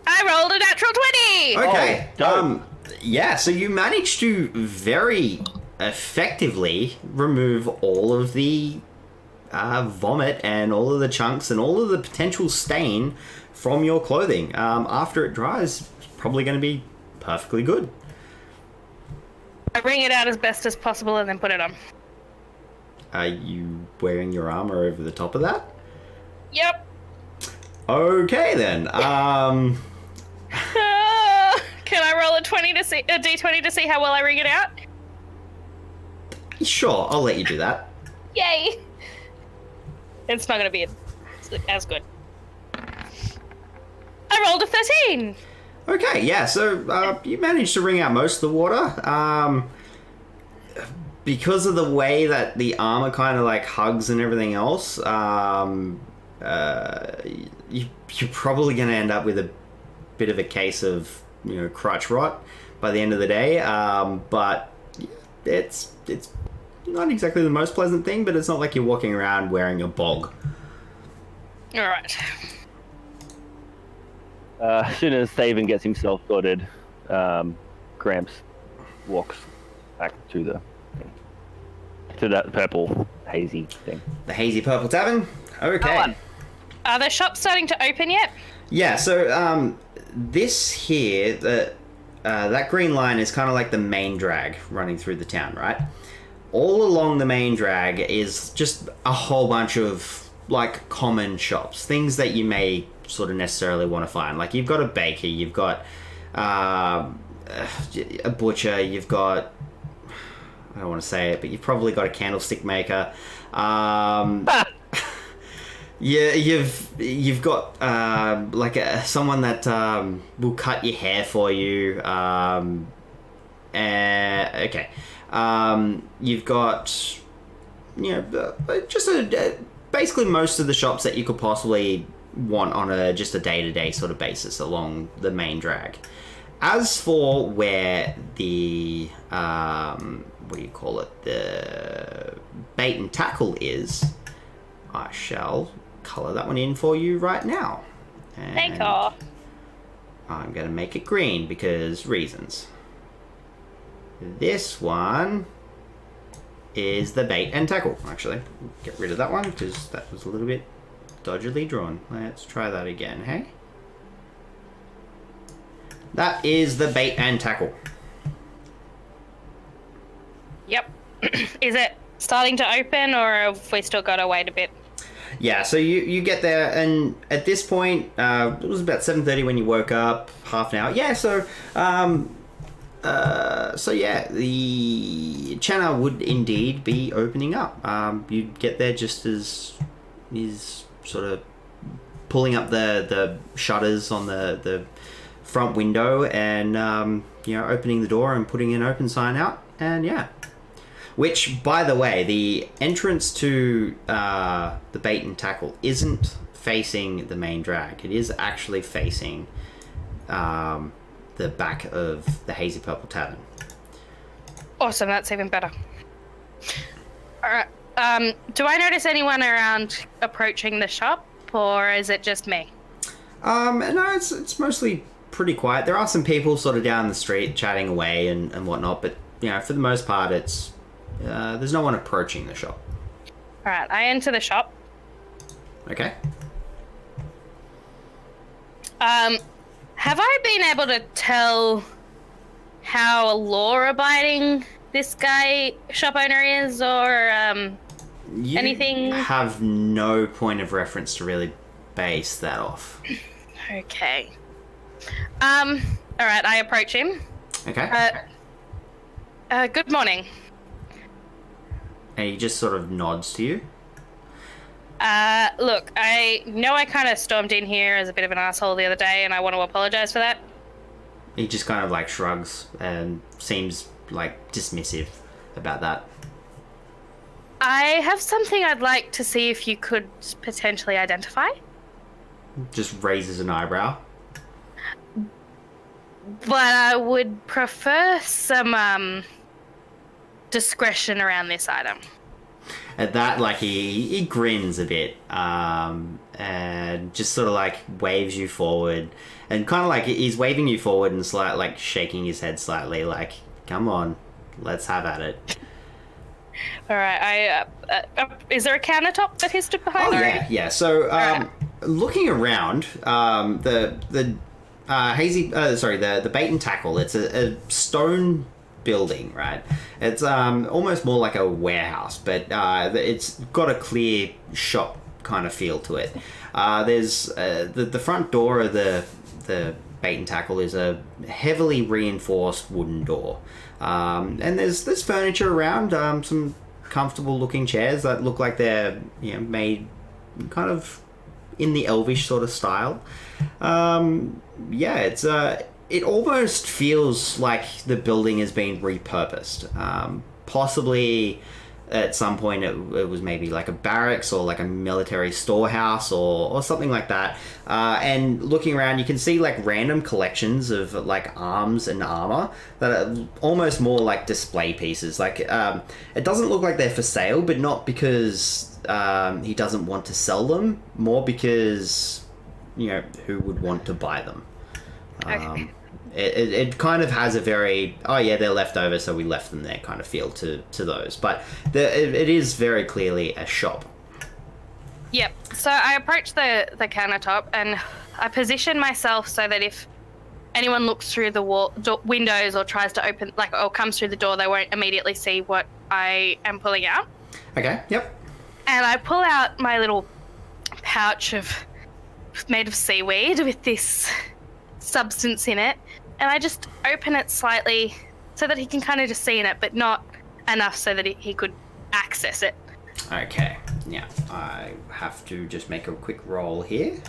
I rolled a natural 20! Okay. dope. Yeah, so you managed to very effectively remove all of the vomit and all of the chunks and all of the potential stain from your clothing. After it dries, it's probably going to be perfectly good. I wring it out as best as possible and then put it on. Are you wearing your armor over the top of that? Yep. Okay then. Can I roll a d20 to see how well I wring it out? Sure, I'll let you do that. Yay! It's not gonna be as good. I rolled a 13! Okay, yeah, so you managed to wring out most of the water. Because of the way that the armor kind of hugs and everything else, you're probably going to end up with a bit of a case of, crotch rot by the end of the day. But it's not exactly the most pleasant thing, but it's not like you're walking around wearing a bog. Alright. As soon as Thaven gets himself sorted, Gramps walks back to that purple hazy thing. The Hazy Purple Tavern? Okay. Are the shops starting to open yet? Yeah, so this here, that green line is kind of like the main drag running through the town, right? All along the main drag is just a whole bunch of common shops, things that you may sort of necessarily want to find. You've got a baker, you've got a butcher, you've got, I don't want to say it, but you've probably got a candlestick maker. Yeah, you've got someone that will cut your hair for you. Okay. You've got just basically most of the shops that you could possibly want on just a day-to-day sort of basis along the main drag. As for where the what do you call it, the bait and tackle is, I shall color that one in for you right now. And Thank you. I'm going to make it green because reasons. This one is the bait and tackle. Actually, get rid of that one because that was a little bit dodgily drawn. Let's try that again, hey? That is the bait and tackle. Yep. Is it starting to open, or have we still got to wait a bit? Yeah, so you get there, and at this point, it was about 7:30 when you woke up, half an hour. Yeah, so yeah, the channel would indeed be opening up. You'd get there just as he's sort of pulling up the shutters on the front window and opening the door and putting an open sign out, and yeah. Which, by the way, the entrance to the bait and tackle isn't facing the main drag. It is actually facing the back of the Hazy Purple Tavern. Awesome, that's even better. Alright, do I notice anyone around approaching the shop, or is it just me? No, it's mostly pretty quiet. There are some people sort of down the street chatting away and whatnot, but for the most part, it's there's no one approaching the shop. Alright, I enter the shop. Okay. Have I been able to tell how law-abiding this guy shop owner is, or You anything? have no point of reference to really base that off. Okay. All right. I approach him. Okay. Good morning. And he just sort of nods to you. Look, I know I kind of stormed in here as a bit of an asshole the other day, and I want to apologize for that. He just kind of like shrugs and seems like dismissive about that. I have something I'd like to see if you could potentially identify. Just raises an eyebrow. But I would prefer some discretion around this item. At that, like he grins a bit, and just sort of like waves you forward, and kind of like he's waving you forward and like shaking his head slightly, like, "Come on, let's have at it." All right. Is there a countertop that he stood behind Oh already? yeah. So looking around, the bait and tackle. It's a stone building, right? It's almost more like a warehouse, but it's got a clear shop kind of feel to it. There's the front door of the bait and tackle is a heavily reinforced wooden door, and there's furniture around, some comfortable looking chairs that look like they're made kind of in the elvish sort of style. It's it almost feels like the building has been repurposed. Possibly at some point it was maybe like a barracks or like a military storehouse or something like that. And looking around, you can see like random collections of like arms and armor that are almost more like display pieces. Like it doesn't look like they're for sale, but not because he doesn't want to sell them, more because who would want to buy them. Okay. It kind of has a very, oh yeah, they're left over, so we left them there kind of feel to those. But it is very clearly a shop. Yep. So I approach the countertop and I position myself so that if anyone looks through the windows or tries to open, or comes through the door, they won't immediately see what I am pulling out. Okay, yep. And I pull out my little pouch made of seaweed with this substance in it, and I just open it slightly so that he can kind of just see in it, but not enough so that he could access it. Okay, yeah, I have to just make a quick roll here.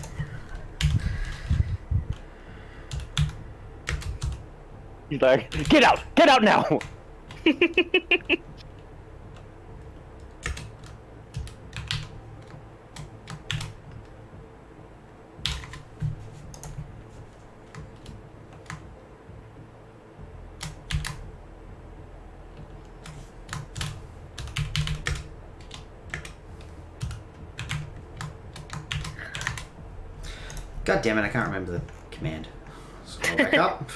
He's like, get out now! God damn it, I can't remember the command. Scroll back up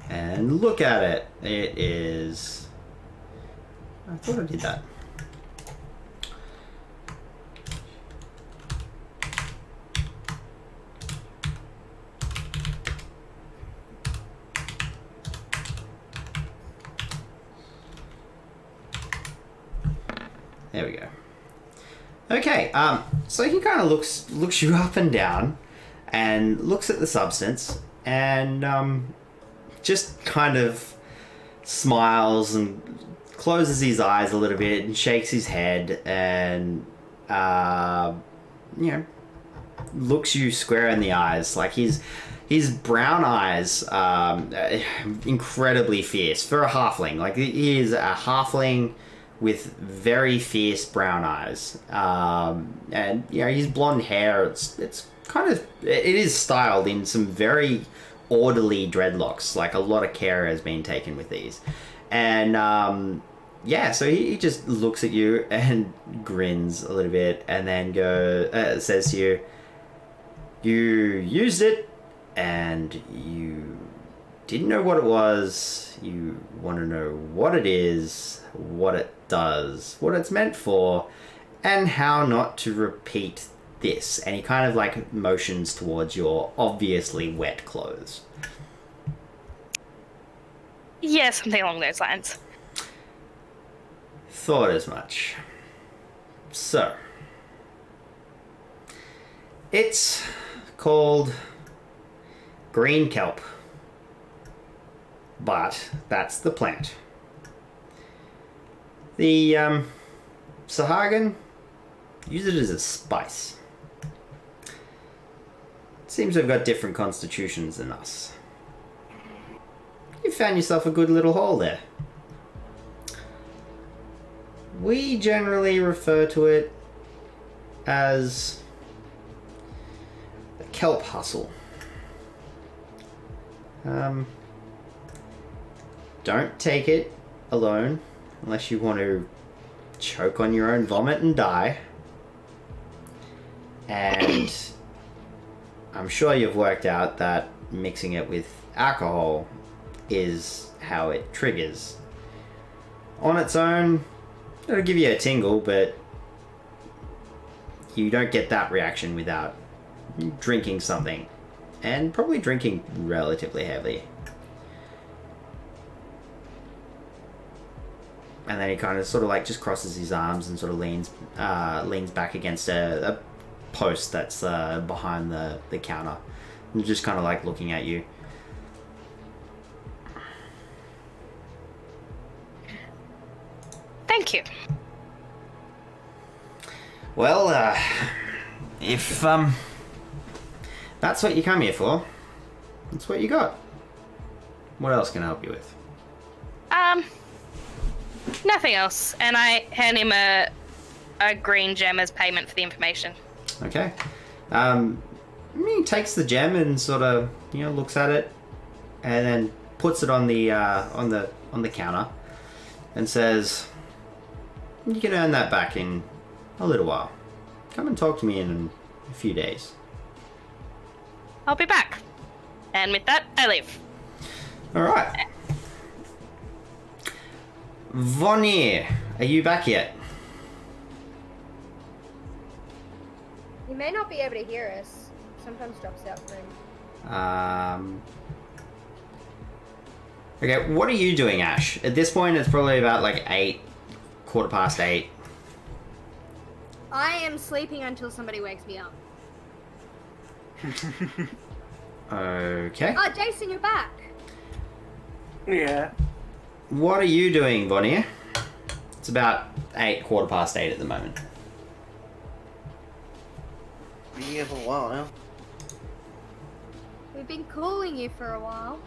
and look at it. It is... I thought I did that. There we go. Okay, so he kind of looks you up and down and looks at the substance and just kind of smiles and closes his eyes a little bit and shakes his head and looks you square in the eyes. Like his brown eyes, incredibly fierce for a halfling. Like he is a halfling with very fierce brown eyes, and his blonde hair. It's kind of, it is styled in some very orderly dreadlocks. Like a lot of care has been taken with these, and so he just looks at you and grins a little bit, and then says to you, "You used it, and you didn't know what it was. You want to know what it is, what it does, what it's meant for, and how not to repeat this, and he kind of like motions towards your obviously wet clothes. Yeah, something along those lines. Thought as much. So, it's called green kelp, but that's the plant. The Sahagin use it as a spice. Seems they've got different constitutions than us. You found yourself a good little haul there. We generally refer to it as the kelp hustle. Don't take it alone unless you want to choke on your own vomit and die. And I'm sure you've worked out that mixing it with alcohol is how it triggers. On its own, it'll give you a tingle, but you don't get that reaction without drinking something. And probably drinking relatively heavily. And then he kind of sort of like just crosses his arms and sort of leans back against a post that's behind the counter. And just kind of like looking at you. Thank you. Well, if that's what you come here for, that's what you got. What else can I help you with? Nothing else. And I hand him a green gem as payment for the information. Okay. He takes the gem and sort of, looks at it, and then puts it on the counter, and says, "You can earn that back in a little while. Come and talk to me in a few days." I'll be back. And with that, I leave. All right. Vonnier, are you back yet? He may not be able to hear us. Sometimes drops out for him. Okay, what are you doing, Ash? At this point, it's probably about like 8, 8:15. I am sleeping until somebody wakes me up. Okay. Oh, Jason, you're back. Yeah. What are you doing, Vonnier? It's about 8, 8:15 at the moment. Been here for a while. We've been calling you for a while.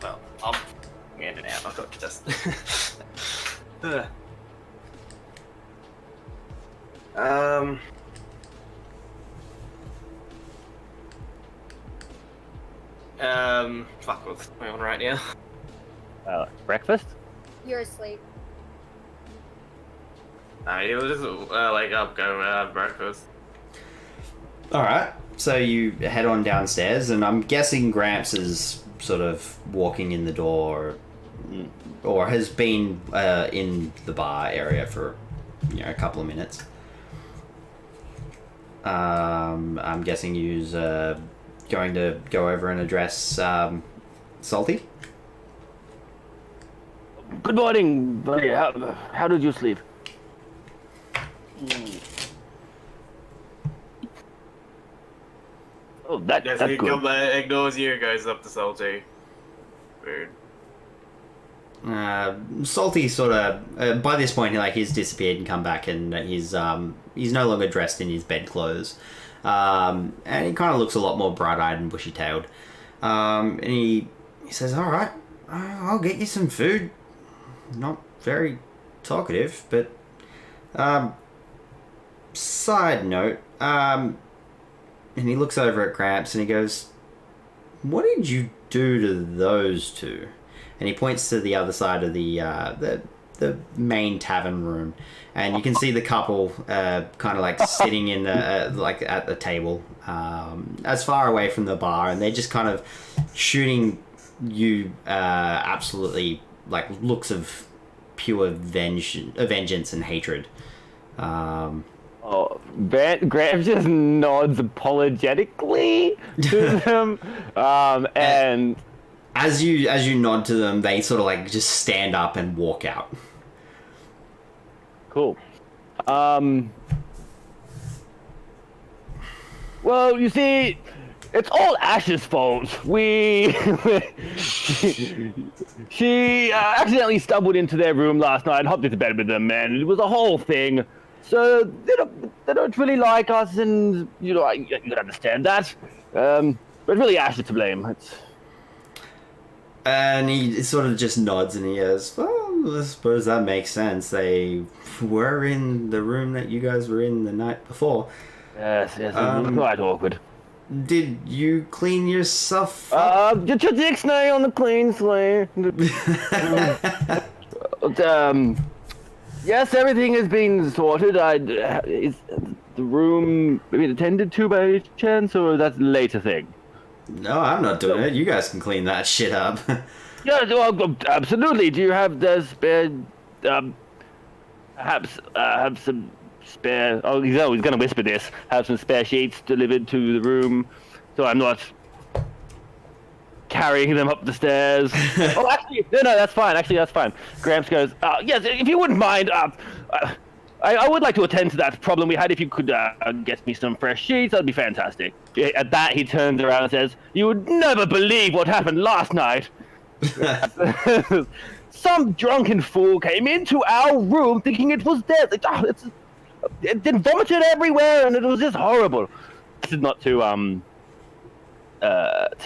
Well, I'm in and out. I've got to just. Fuck, what's going on right now? Breakfast? You're asleep. It was just like up, go breakfast. All right. So you head on downstairs, and I'm guessing Gramps is sort of walking in the door, or has been in the bar area for a couple of minutes. I'm guessing you's going to go over and address Salty. Good morning, buddy. How did you sleep? Oh, Yes, that's he good. ignores you, goes up to Salty. Weird. Salty sort of by this point he's disappeared and come back, and he's no longer dressed in his bed clothes, and he kind of looks a lot more bright-eyed and bushy-tailed, and he says, "All right, I'll get you some food." Not very talkative, but side note, and he looks over at Gramps and he goes, "What did you do to those two?" And he points to the other side of the main tavern room, and you can see the couple kind of like sitting in like at the table, as far away from the bar, and they're just kind of shooting you absolutely like looks of pure vengeance and hatred. Graham just nods apologetically to them, and As you nod to them, they sort of like just stand up and walk out. cool. Well, you see, it's all Ash's fault. She accidentally stumbled into their room last night, hopped into bed with them, and it was a whole thing. So they don't really like us, and you know, you can understand that. But really, Ash is to blame. And he sort of just nods and he goes, well, I suppose that makes sense. They were in the room that you guys were in the night before. Yes, it was quite awkward. Did you clean yourself up? Get your dictionary on the clean slate. Yes, everything has been sorted. Is the room being attended to by any chance, or that's a later thing? No, I'm not doing it. You guys can clean that shit up. Yeah, well, absolutely. Do you have the spare, perhaps have some spare? Oh, he's gonna whisper this. Have some spare sheets delivered to the room, so I'm not carrying them up the stairs. Oh, actually, no, that's fine. Actually, that's fine. Gramps goes, yes, if you wouldn't mind, I would like to attend to that problem we had. If you could get me some fresh sheets, that'd be fantastic. At that, he turns around and says, you would never believe what happened last night. Some drunken fool came into our room thinking it was dead. It then vomited everywhere, and it was just horrible. This is not too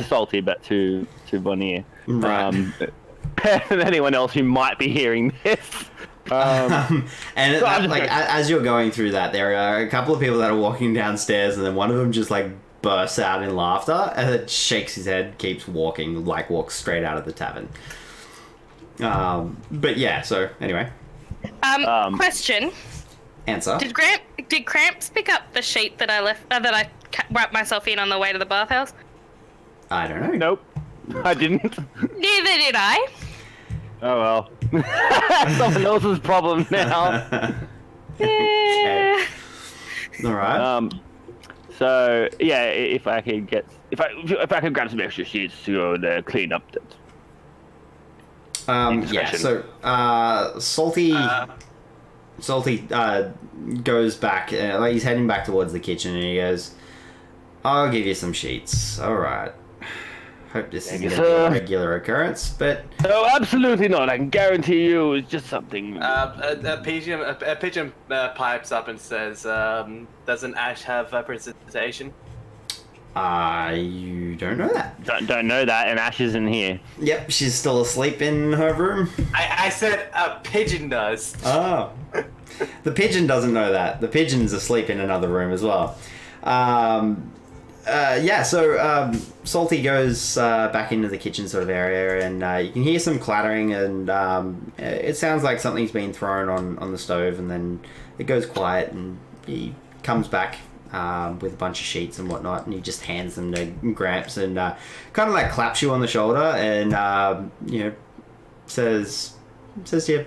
salty, but to Bonnier. Right. And anyone else who might be hearing this. And as you're going through that, there are a couple of people that are walking downstairs, and then one of them just like bursts out in laughter and then shakes his head, keeps walking, like walks straight out of the tavern. But yeah, so anyway. Question. Answer. Did Cramps pick up the sheet that I left that I wrapped myself in on the way to the bathhouse? I don't know. Nope, I didn't. Neither did I. Oh well. Someone else's problem now. Okay. All right. So yeah, if I could grab some extra sheets to go and clean up that. Yeah. So Salty goes back. Like he's heading back towards the kitchen, and he goes, "I'll give you some sheets. All right. Hope this isn't going to be a regular occurrence, but..." No, absolutely not. I can guarantee you it's just something... A pigeon pipes up and says, doesn't Ash have precipitation? You don't know that. Don't know that, and Ash isn't here. Yep, she's still asleep in her room. I said a pigeon does. Oh. The pigeon doesn't know that. The pigeon's asleep in another room as well. Salty goes back into the kitchen sort of area, and you can hear some clattering, and it sounds like something's been thrown on the stove, and then it goes quiet, and he comes back with a bunch of sheets and whatnot, and he just hands them to Gramps, and kind of like claps you on the shoulder, and says you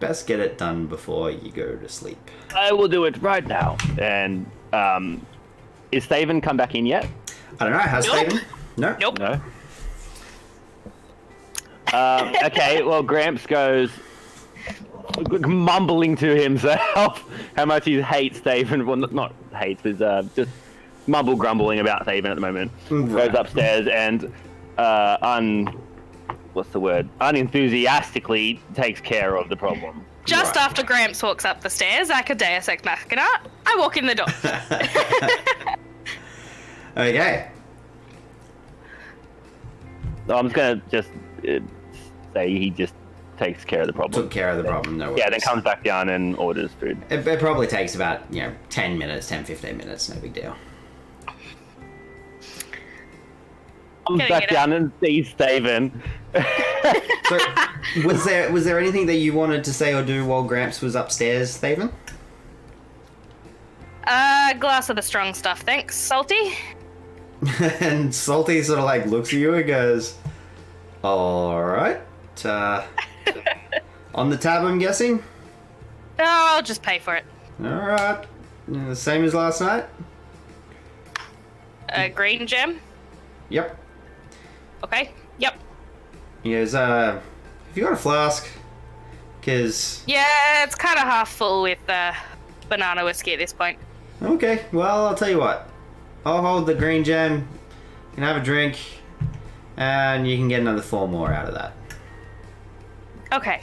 best get it done before you go to sleep. I will do it right now. And is Thaven come back in yet? I don't know. Has Nope. Steven? No. Nope. No. Okay, well, Gramps goes mumbling to himself how much he hates Thaven. Well, not hates, but just mumble grumbling about Thaven at the moment. Right. Goes upstairs and unenthusiastically takes care of the problem. Just Right. after Gramps walks up the stairs, like a Deus Ex Machina, I walk in the door. Okay. So I'm just gonna say he just takes care of the problem. Took care of the problem. No worries. Yeah, then comes back down and orders food. It probably takes about 10 minutes, 10-15 minutes. No big deal. Comes Getting back it down and sees Thaven. So, was there anything that you wanted to say or do while Gramps was upstairs, Thaven? Glass of the strong stuff, thanks. Salty? And Salty sort of like looks at you and goes, "All right, on the tab, I'm guessing." Oh, I'll just pay for it. Alright. The same as last night? Green gem. Yep. Okay. Yep. He goes, have you got a flask? Because... Yeah, it's kind of half full with banana whiskey at this point. Okay, well, I'll tell you what. I'll hold the green gem, you can have a drink, and you can get another 4 more out of that. Okay.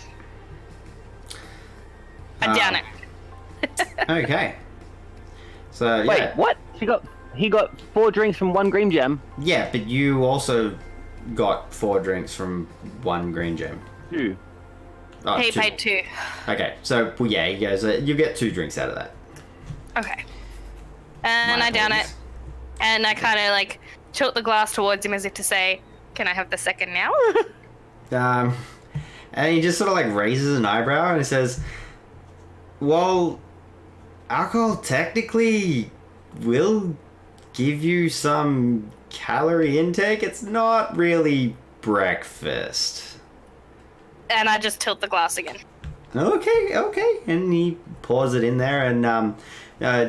I down it. Okay. So, Wait, yeah. what? He got 4 drinks from 1 green gem. Yeah, but you also got 4 drinks from 1 green gem. 2. Oh, He 2. paid 2. Okay, so, well, yeah, he goes, you get 2 drinks out of that. Okay. And My I down it. apologies. And I kind of like tilt the glass towards him as if to say, "Can I have the second now?" And he just sort of like raises an eyebrow and he says, well, alcohol technically will give you some calorie intake. It's not really breakfast. And I just tilt the glass again. Okay. And he pours it in there and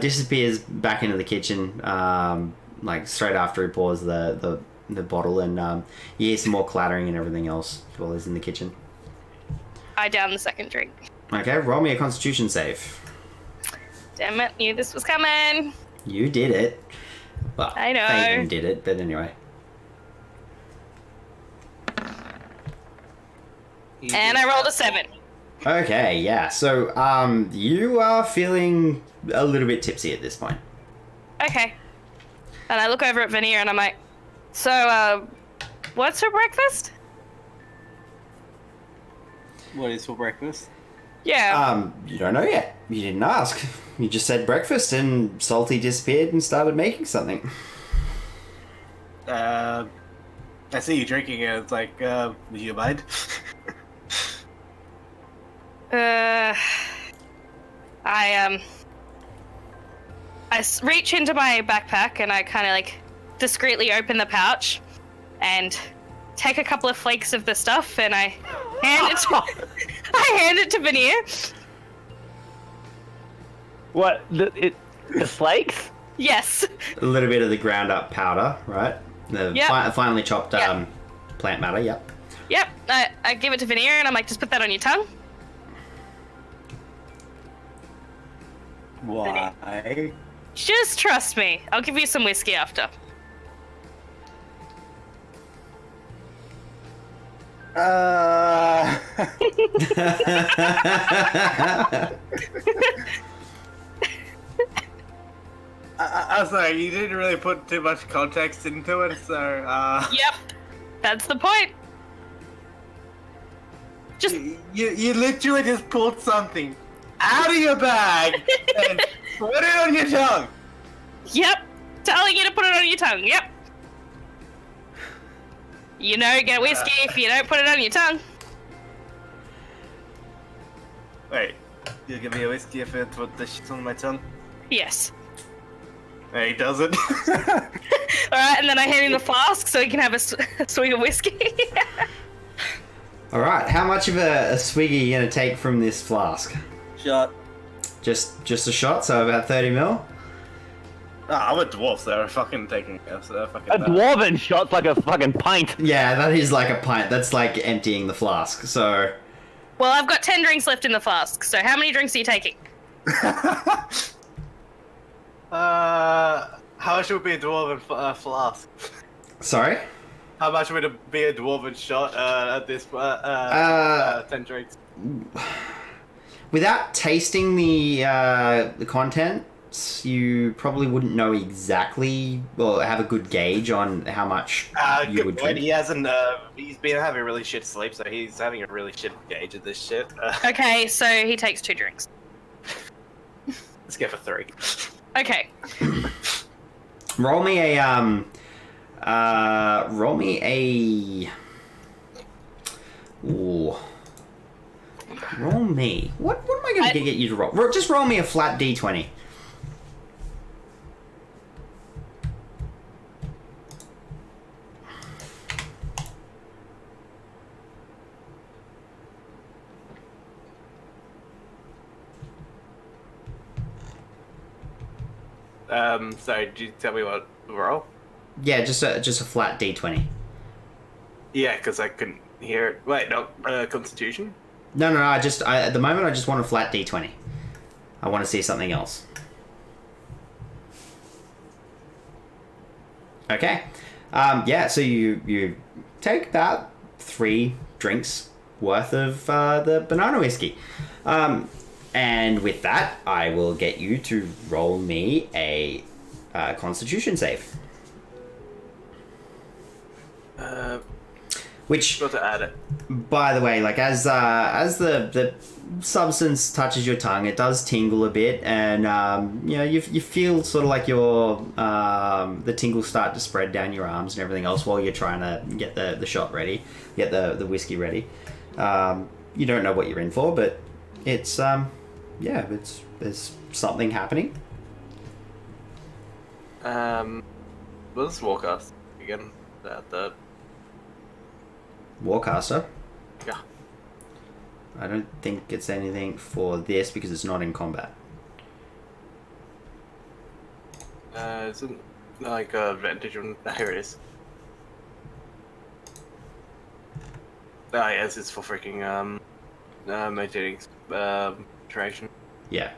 disappears back into the kitchen, like straight after he pours the bottle, and you hear some more clattering and everything else while he's in the kitchen. I down the second drink. Okay, roll me a constitution save. Damn it, knew this was coming. You did it. Well, I know. Phaeton did it, but anyway. And I rolled a 7. Okay, yeah. So, you are feeling a little bit tipsy at this point. Okay. And I look over at Veneer and I'm like, so, what's for breakfast? What is for breakfast? Yeah. You don't know yet. You didn't ask. You just said breakfast, and Salty disappeared and started making something. I see you drinking it. It's like, do you mind? I reach into my backpack and I kind of like discreetly open the pouch and take a couple of flakes of the stuff and I hand it to Veneer. What? The flakes? Yes. A little bit of the ground up powder, right? The Yep. finely chopped Yep. plant matter, yep. Yep. I give it to Veneer and I'm like, just put that on your tongue. Why? Just trust me. I'll give you some whiskey after. I'm sorry, you didn't really put too much context into it, so, Yep. That's the point. Just You literally just pulled something out of your bag and put it on your tongue! Yep. Telling you to put it on your tongue. Yep. You know, get whiskey if you don't put it on your tongue. Wait, you give me a whiskey if it put the shit on my tongue? Yes. No, he doesn't. Alright, and then I hand him the flask so he can have a swig of whiskey. Alright, how much of a swig are you going to take from this flask? Shot. Just a shot, so about 30 mil? I'm a dwarf, so I'm fucking taking a fucking... A dwarven shot's like a fucking pint. Yeah, that is like a pint. That's like emptying the flask, so... Well, I've got 10 drinks left in the flask, so how many drinks are you taking? How much would be a dwarven flask? Sorry? How much would it be a dwarven shot at this 10 drinks? Without tasting the contents, you probably wouldn't know exactly, or have a good gauge on how much you Good would point. drink. He hasn't. He's been having really shit sleep, so he's having a really shit gauge of this shit. Okay, so he takes 2 drinks. Let's go for 3. Okay. Roll me a roll me a. Ooh. Roll me. What am I going to get you to roll? Just roll me a flat d20. Sorry, did you tell me what to roll? Yeah, just a flat D20. Yeah, because I couldn't hear it. Wait, no, Constitution? No. At the moment, I just want a flat D20. I want to see something else. Okay. Yeah, so you take about 3 drinks worth of the banana whiskey. And with that, I will get you to roll me a Constitution save. Which, Got to add it. by the way, like as the substance touches your tongue, it does tingle a bit, and you feel sort of like your the tingles start to spread down your arms and everything else while you're trying to get the shot ready, get the whiskey ready. You don't know what you're in for, but it's there's something happening. We'll just walk us again. The Warcaster. yeah. I don't think it's anything for this because it's not in combat. Isn't like advantage on here it is. Ah yes, it's for freaking maintaining duration. Yeah.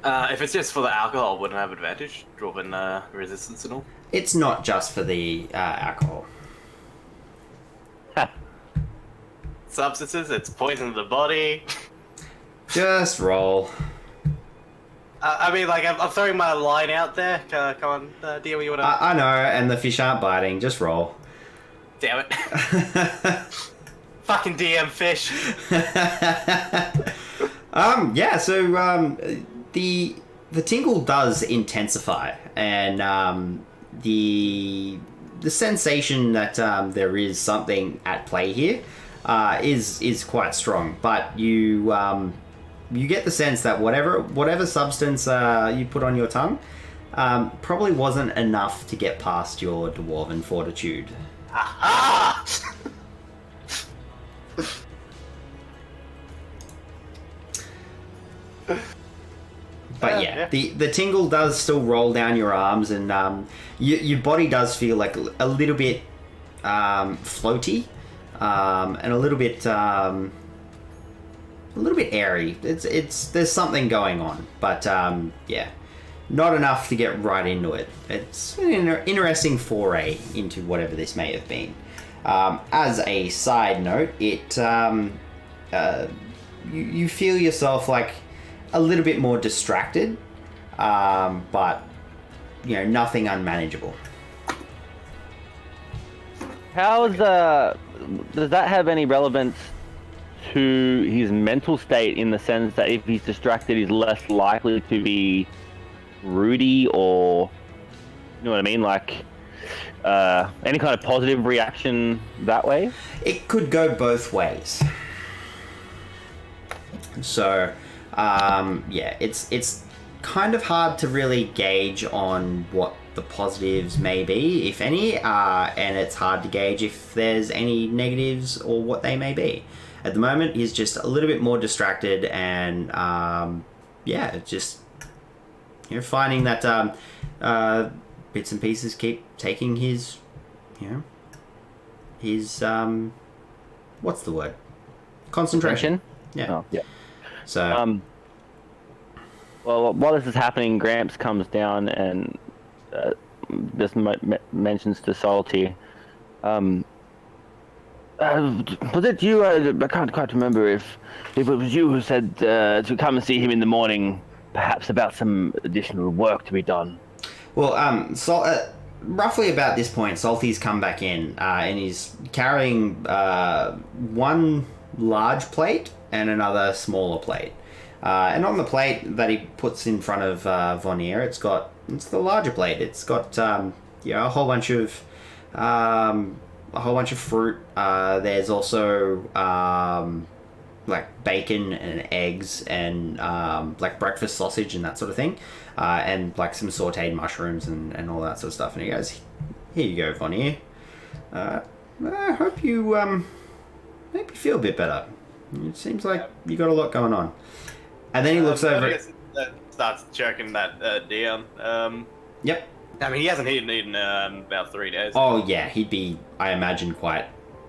If it's just for the alcohol, wouldn't have advantage, drop in resistance and all. It's not just for the alcohol. Substances, it's poison the body. Just roll. I mean, like, I'm throwing my line out there. Come on, deal, you wanna... I know, and the fish aren't biting. Just roll. Damn it. Fucking DM fish. Yeah, so the tingle does intensify, and the sensation that there is something at play here is quite strong. But you get the sense that whatever substance you put on your tongue probably wasn't enough to get past your dwarven fortitude. Ah! But yeah, the tingle does still roll down your arms, and your body does feel like a little bit floaty, and a little bit airy. There's something going on, but yeah, not enough to get right into it. It's an interesting foray into whatever this may have been. As a side note, you feel yourself like a little bit more distracted, but nothing unmanageable. How's does that have any relevance to his mental state, in the sense that if he's distracted, he's less likely to be rudey, or you know what I mean, like any kind of positive reaction that way? It could go both ways. So yeah, it's kind of hard to really gauge on what the positives may be, if any, and it's hard to gauge if there's any negatives or what they may be. At the moment, he's just a little bit more distracted, and yeah, just finding that bits and pieces keep taking his what's the word? Concentration. Yeah. Oh, yeah. So well, while this is happening, Gramps comes down and just mentions to Salty, was it you? I can't quite remember if it was you who said to come and see him in the morning, perhaps about some additional work to be done. Well, roughly about this point, Salty's come back in, and he's carrying one large plate and another smaller plate. And on the plate that he puts in front of Vonnier, it's the larger plate. It's got a whole bunch of fruit. There's also like bacon and eggs and like breakfast sausage and that sort of thing, and like some sautéed mushrooms and all that sort of stuff. And he goes, "Here you go, Vonnier. I hope you feel a bit better. It seems like you got a lot going on." And then he looks over. starts jerking that down. Yep. I mean, he hasn't eaten about 3 days. Oh yeah, he'd be, I imagine, quite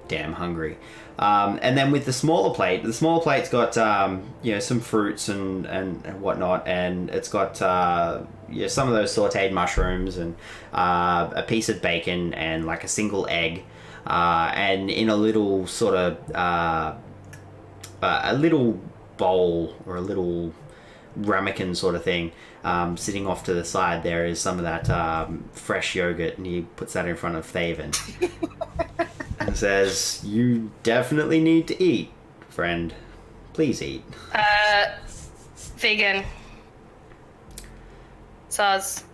damn hungry. And then with the smaller plate's got some fruits and whatnot, and it's got some of those sautéed mushrooms and a piece of bacon and like a single egg, and in a little sort of a little bowl or a little ramekin sort of thing, sitting off to the side there is some of that fresh yogurt, and he puts that in front of Thaven and says, "You definitely need to eat, friend. Please eat." Vegan. Soz.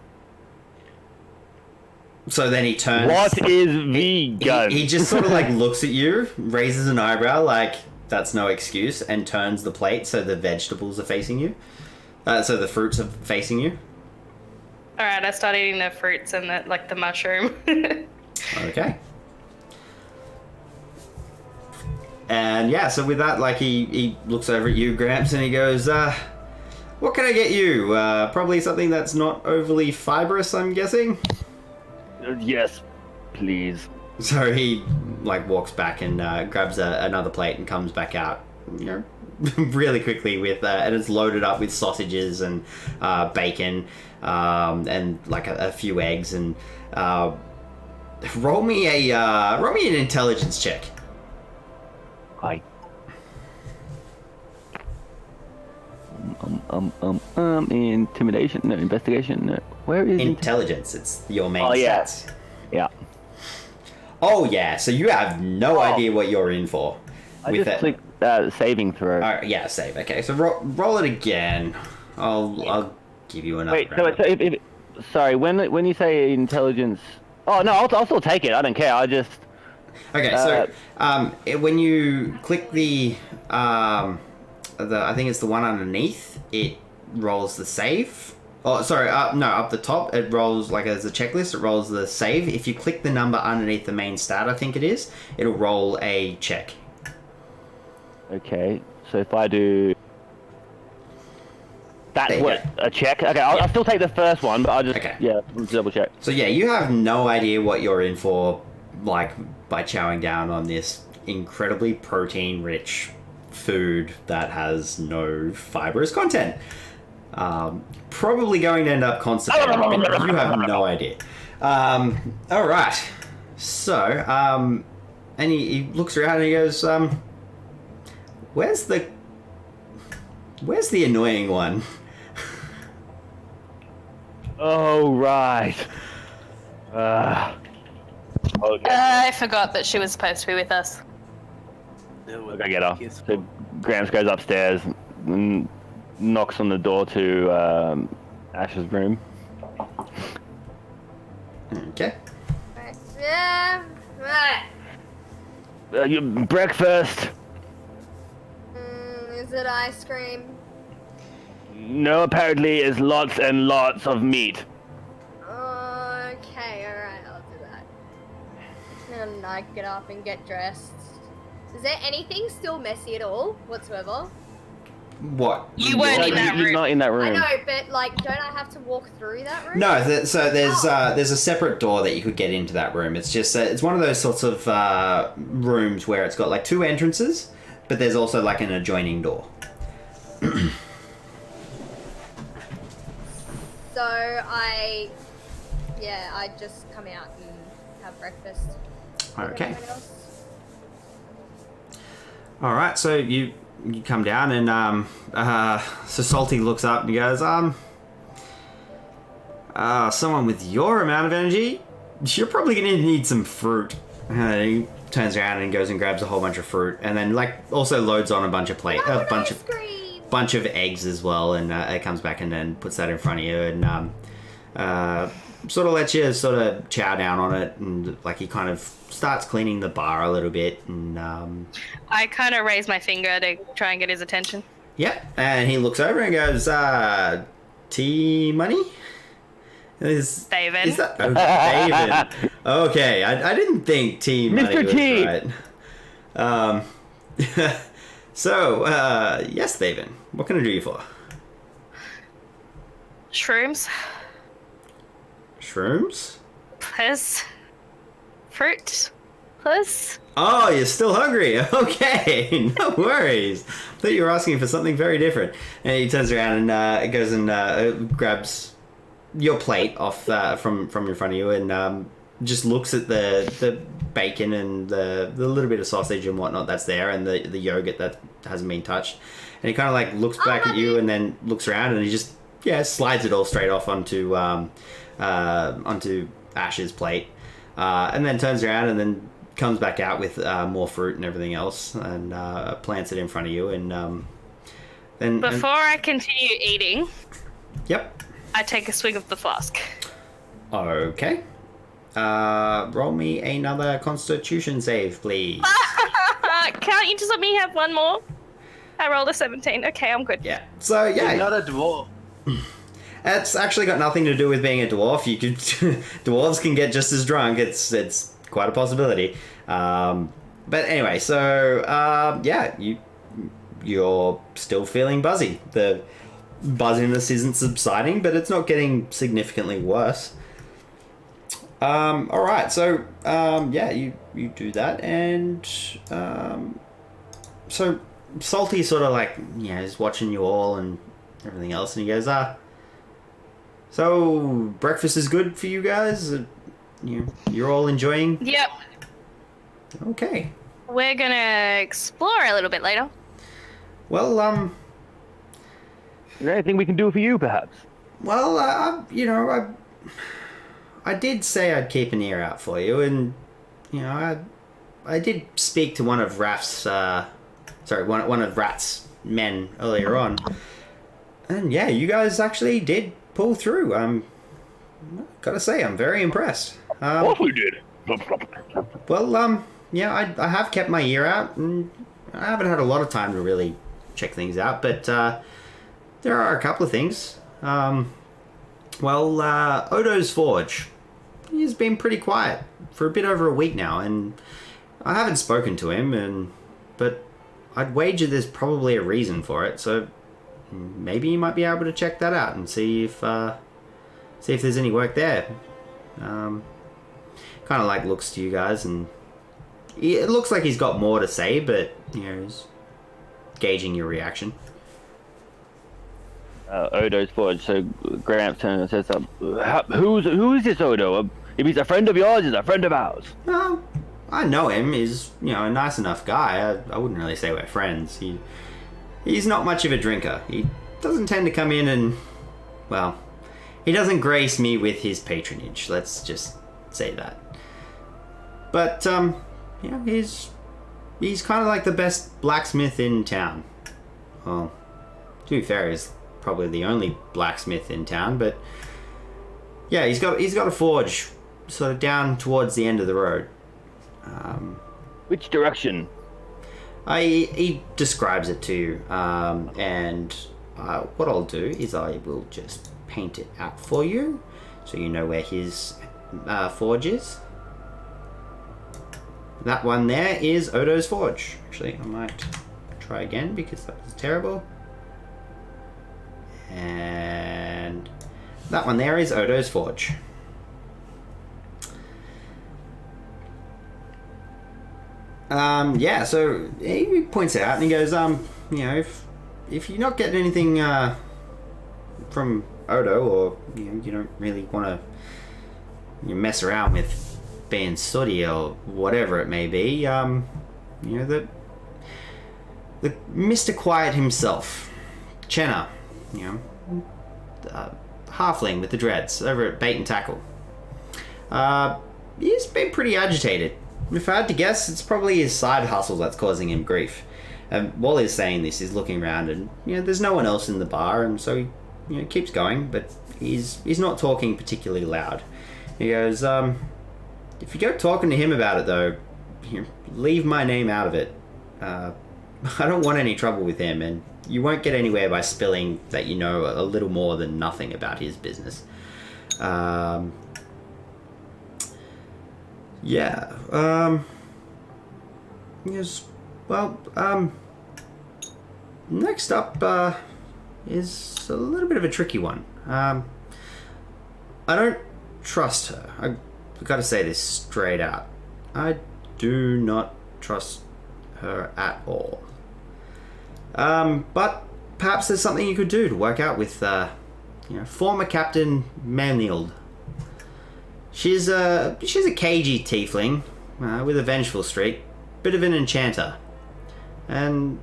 So then he turns. What is vegan? He just sort of like looks at you, raises an eyebrow like that's no excuse, and turns the plate so the vegetables are facing you. So the fruits are facing you. All right, I start eating the fruits and the mushroom. Okay. And yeah, so with that, like he looks over at you, Gramps, and he goes, "What can I get you? Probably something that's not overly fibrous, I'm guessing." Yes, please. So he like walks back and grabs another plate and comes back out, really quickly with and it's loaded up with sausages and bacon and like a few eggs, and roll me an intelligence check. I. Intimidation? No, investigation? No. Where is Intelligence. It's your main yeah. stats. Yeah. Oh yeah, so you have no idea what you're in for. I with just it. clicked saving throw. Alright, yeah, save. Okay, so roll it again. I'll give you another. Wait, so sorry, when you say intelligence... Oh, no, I'll still take it. I don't care. I just... Okay, so when you click the I think it's the one underneath, it rolls the save. Oh, sorry, up the top, it rolls like as a checklist, it rolls the save. If you click the number underneath the main stat, I think it is, it'll roll a check. Okay, so if I do... That's There you what, go. a check? Okay, I'll still take the first one, but I'll just, Okay. let's double check. So yeah, you have no idea what you're in for, like, by chowing down on this incredibly protein-rich food that has no fibrous content. Probably going to end up constipated, but you have no idea. All right. So, and he looks around and he goes, where's the annoying one? Oh, right. Okay. I forgot that she was supposed to be with us. I get her. So Gramps goes upstairs and knocks on the door to Ash's room. Okay. Right. Yeah. Right. Breakfast. Is it ice cream? No, apparently is lots and lots of meat. Okay, alright, I'll do that. And I get up and get dressed. Is there anything still messy at all, whatsoever? What? You weren't in that You're room. not in that room. I know, but like, don't I have to walk through that room? No, so there's a separate door that you could get into that room. It's just it's one of those sorts of rooms where it's got like two entrances, but there's also like an adjoining door. So I just come out and have breakfast. with Okay. everyone else. All right, so you come down and so Salty looks up and he goes, someone with your amount of energy, you're probably gonna need some fruit. He turns around and goes and grabs a whole bunch of fruit, and then like also loads on a bunch of Ice cream! bunch of eggs as well, and it comes back and then puts that in front of you and sort of lets you sort of chow down on it, and like he kind of starts cleaning the bar a little bit, and I kind of raise my finger to try and get his attention. yeah, and he looks over and goes, tea money? David. Is that David? Okay, I didn't think tea money Mr. was T. right. So, yes, David, what can I do you for? Shrooms. Shrooms? Plus. Fruit. Plus. Oh, you're still hungry. Okay, no worries. I thought you were asking for something very different. And he turns around and goes and grabs your plate off from in front of you and just looks at the bacon and the little bit of sausage and whatnot that's there and the yogurt that hasn't been touched. And he kind of like looks back at you and then looks around and he just slides it all straight off onto Ash's plate, and then turns around and then comes back out with more fruit and everything else and plants it in front of you and then Before I continue eating, yep. I take a swig of the flask. Okay. Roll me another Constitution save, please. Can't you just let me have one more? I rolled a 17. Okay, I'm good. Yeah. So You're yeah, not a dwarf. it's actually got nothing to do with being a dwarf. You could dwarves can get just as drunk. It's quite a possibility. But anyway, so yeah, you're still feeling buzzy. The buzziness isn't subsiding, but it's not getting significantly worse. All right, so yeah, you do that, and so Salty sort of like is watching you all and everything else, and he goes, so breakfast is good for you guys. You're all enjoying. Yep. Okay. We're gonna explore a little bit later. Well, Is there anything we can do for you, perhaps? well, I did say I'd keep an ear out for you, and I did speak to one of Raph's, one of Rat's men earlier on, and yeah, you guys actually did pull through. Gotta say, I'm very impressed. What we did? Well, yeah, I have kept my ear out, and I haven't had a lot of time to really check things out, but there are a couple of things. Odo's Forge. He's been pretty quiet for a bit over a week now, and I haven't spoken to him, but I'd wager there's probably a reason for it, so maybe you might be able to check that out and see if there's any work there. Kind of like looks to you guys, and it looks like he's got more to say, but he's gauging your reaction. Odo's Forge. So Gramps turns and says, who is this Odo? If he's a friend of yours, he's a friend of ours. Well, I know him. He's a nice enough guy. I wouldn't really say we're friends. He's not much of a drinker. He doesn't tend to come in and, well, he doesn't grace me with his patronage. Let's just say that. But he's kind of like the best blacksmith in town. Well, to be fair, he's probably the only blacksmith in town, but yeah, he's got a forge sort of down towards the end of the road. Which direction? He describes it to you, and what I'll do is I will just paint it out for you, so you know where his forge is. That one there is Odo's Forge. Actually, I might try again because that was terrible. And that one there is Odo's Forge. Yeah, so he points it out and he goes, if you're not getting anything from Odo, or you don't really want to mess around with being sooty or whatever it may be, the Mr. Quiet himself, Chenna, halfling with the dreads over at Bait and Tackle. He's been pretty agitated. If I had to guess, it's probably his side hustle that's causing him grief. While he's saying this, he's looking around and there's no one else in the bar, and so he keeps going, but he's not talking particularly loud. He goes, if you go talking to him about it though, leave my name out of it. I don't want any trouble with him, and you won't get anywhere by spilling that you know a little more than nothing about his business. Yes, well, next up is a little bit of a tricky one. I don't trust her. I've got to say this straight out. I do not trust her at all. But perhaps there's something you could do to work out with, former Captain Manild. She's a cagey tiefling with a vengeful streak, bit of an enchanter, and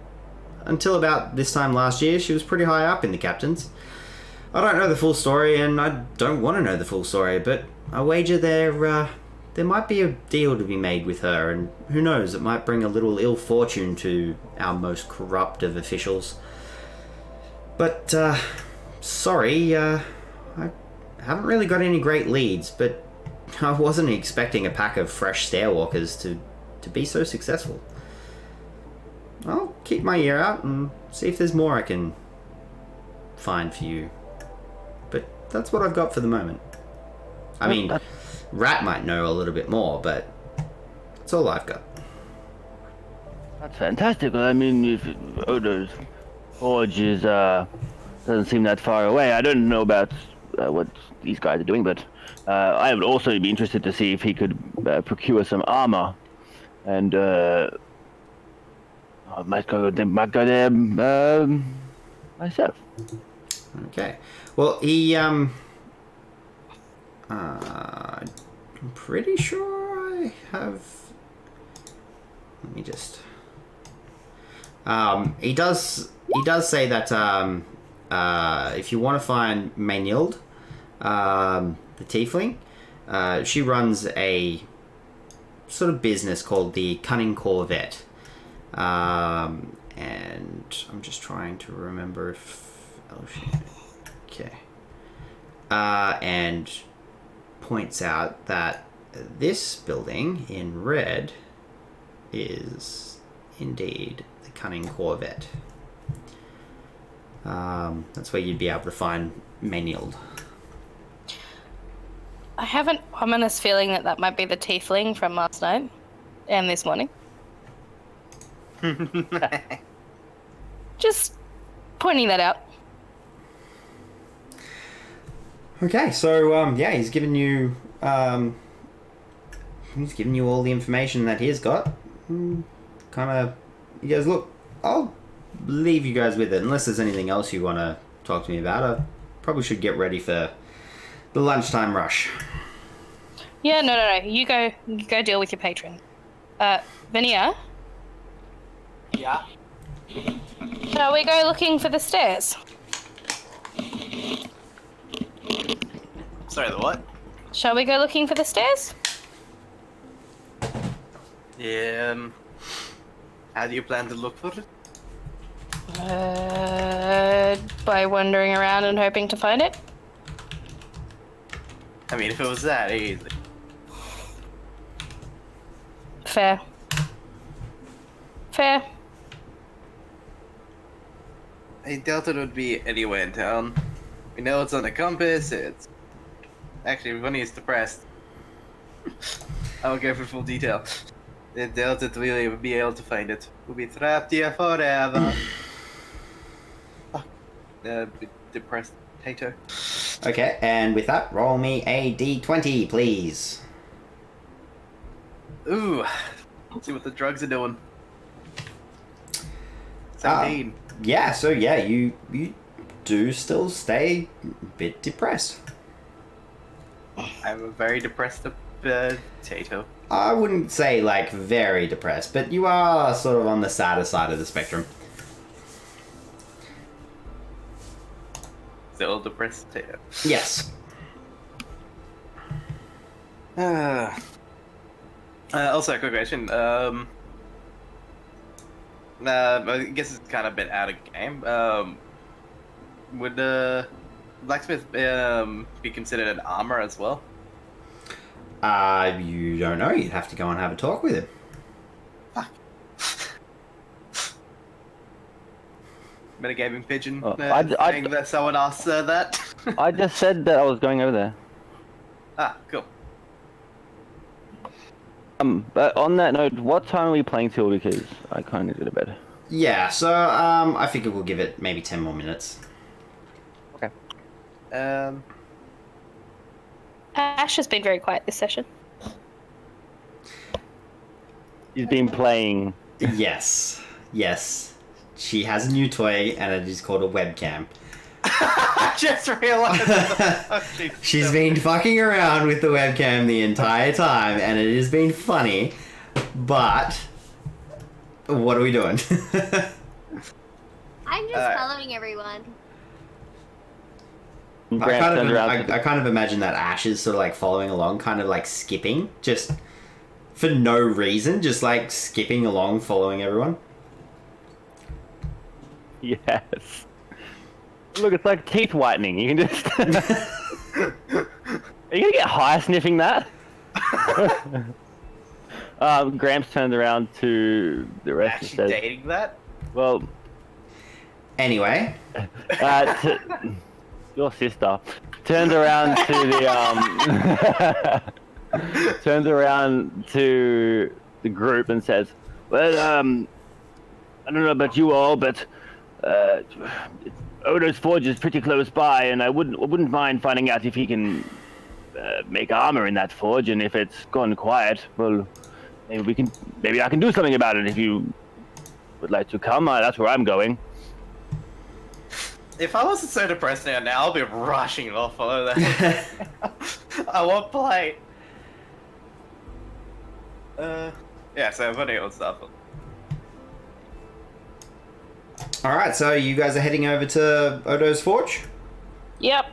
until about this time last year, she was pretty high up in the captains. I don't know the full story, and I don't want to know the full story, but I wager there might be a deal to be made with her, and who knows, it might bring a little ill fortune to our most corrupt of officials. But, sorry, I haven't really got any great leads, but I wasn't expecting a pack of fresh stairwalkers to be so successful. I'll keep my ear out and see if there's more I can find for you. But that's what I've got for the moment. I mean, Rat might know a little bit more, but that's all I've got. That's fantastic. I mean, if Odo's Forge is, doesn't seem that far away. I don't know about what these guys are doing, but I would also be interested to see if he could procure some armor. And I might go there myself. Okay. Well, I'm pretty sure I have. Let me just. He does say that if you want to find Maynhild, the tiefling, she runs a sort of business called the Cunning Corvette. And I'm just trying to remember if... Oh, shit. Okay. And points out that this building in red is indeed the Cunning Corvette. That's where you'd be able to find Maynhild. I have an ominous feeling that might be the tiefling from last night and this morning. Just pointing that out. Okay, so he's given you all the information that he's got. Kind of, he goes, look, I'll leave you guys with it unless there's anything else you want to talk to me about. I probably should get ready for the lunchtime rush. Yeah, no. You go deal with your patron. Vania, Yeah. shall we go looking for the stairs? Sorry, the what? Shall we go looking for the stairs? Yeah. How do you plan to look for it? By wandering around and hoping to find it. I mean, if it was that easy. Fair. I doubt it would be anywhere in town. We know it's on a compass, it's... Actually, Bunny is depressed. I will go for full detail. I doubt it really would be able to find it. We'll be trapped here forever. Fuck. Depressed potato. Okay, and with that, roll me a d20, please. Ooh. Let's see what the drugs are doing. 17. Yeah, so yeah, you do still stay a bit depressed. I'm a very depressed potato. I wouldn't say like very depressed, but you are sort of on the sadder side of the spectrum. Still depressed potato. Yes. Also, a quick question. I guess it's kind of been out of game. Would blacksmith be considered an armor as well? You don't know. You'd have to go and have a talk with him. Fuck. Metagaming pigeon. Saying that someone asked that. I just said that I was going over there. Ah, cool. But on that note, what time are we playing till? Because I kind of need to go to bed. Yeah, so I figure we'll give it maybe 10 more minutes. Okay. Ash has been very quiet this session. He's been playing. Yes. Yes. She has a new toy, and it is called a webcam. I just realized. She's been fucking around with the webcam the entire time, and it has been funny, but what are we doing? I'm just following everyone. I kind of imagine that Ash is sort of like following along, kind of like skipping, just for no reason, just like skipping along, following everyone. Yes. Look, it's like teeth whitening. You can just. Are you gonna get high sniffing that? Gramps turns around to the rest and Actually says, dating that? "Well, Anyway, your sister turns around to the turns around to the group and says, well, I don't know about you all, but Odo's Forge is pretty close by, and I wouldn't mind finding out if he can make armor in that forge, and if it's gone quiet, well, maybe I can do something about it if you would like to come. That's where I'm going." If I wasn't so depressed now, I'll be rushing off. Follow that. I won't play. Yeah, so I'm running on stuff. alright, so you guys are heading over to Odo's Forge? Yep.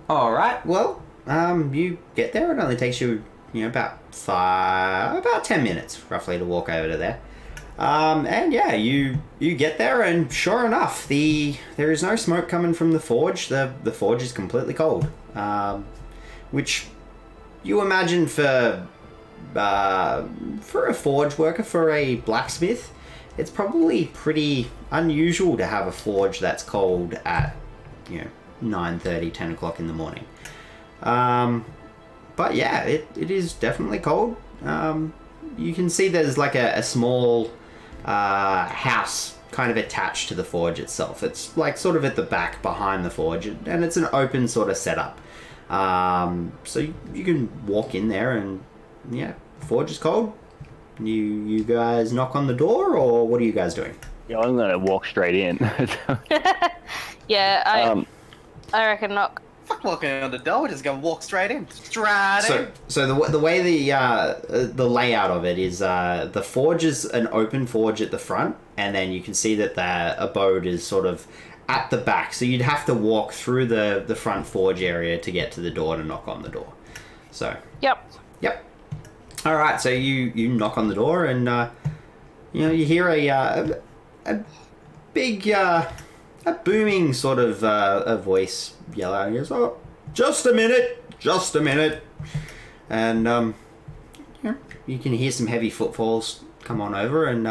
Alright, well, you get there. It only takes you, about 10 minutes, roughly, to walk over to there. And yeah, you get there, and sure enough, there is no smoke coming from the forge. The forge is completely cold, which you imagine for a forge worker, for a blacksmith, it's probably pretty unusual to have a forge that's cold at 9:30, 10 o'clock in the morning. But yeah, it is definitely cold. You can see there's like a small house kind of attached to the forge itself. It's like sort of at the back behind the forge, and it's an open sort of setup. So you can walk in there, and yeah, forge is cold. You guys knock on the door, or what are you guys doing? Yeah, I'm gonna walk straight in. Yeah, I reckon not. Fuck walking on the door, we're just gonna walk straight in. Straight in. So the way the layout of it is, the forge is an open forge at the front, and then you can see that the abode is sort of at the back. So you'd have to walk through the front forge area to get to the door to knock on the door. So. Yep. Yep. All right. So you knock on the door, and you hear a big a booming sort of a voice yell out. He goes, "Oh, just a minute, and you can hear some heavy footfalls come on over, and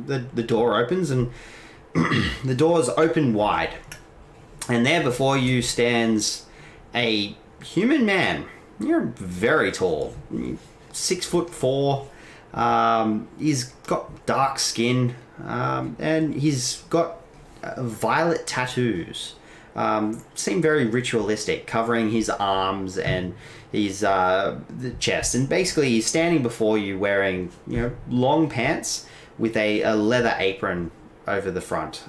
the door opens, and the doors open wide, and there before you stands a human man. You're very tall, 6'4". He's got dark skin, and he's got violet tattoos. Seem very ritualistic, covering his arms and his the chest. And basically, he's standing before you wearing long pants with a leather apron over the front.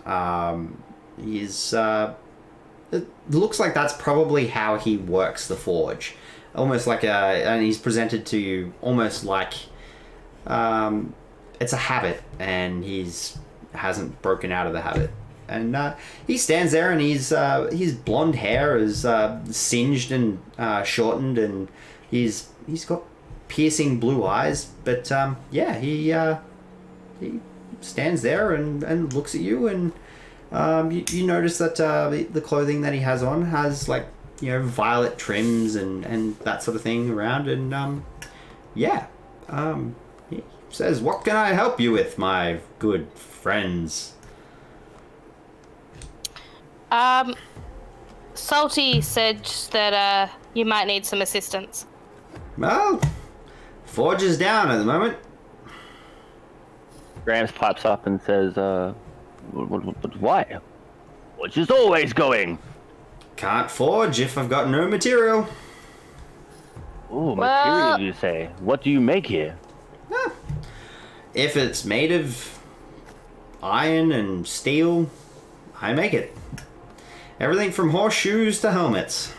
It looks like that's probably how he works the forge. Almost like and he's presented to you almost like it's a habit, and hasn't broken out of the habit. And he stands there, and his blonde hair is singed and shortened, and he's got piercing blue eyes. But yeah, he stands there and looks at you, and you notice that the clothing that he has on has like violet trims and that sort of thing around, and he says, "What can I help you with, my good friends?" Salty said that you might need some assistance. Well, forge is down at the moment. Grams pipes up and says, why? Forge is always going. can't forge if I've got no material. Oh, Well- material, you say? What do you make here? If it's made of iron and steel, I make it. Everything from horseshoes to helmets.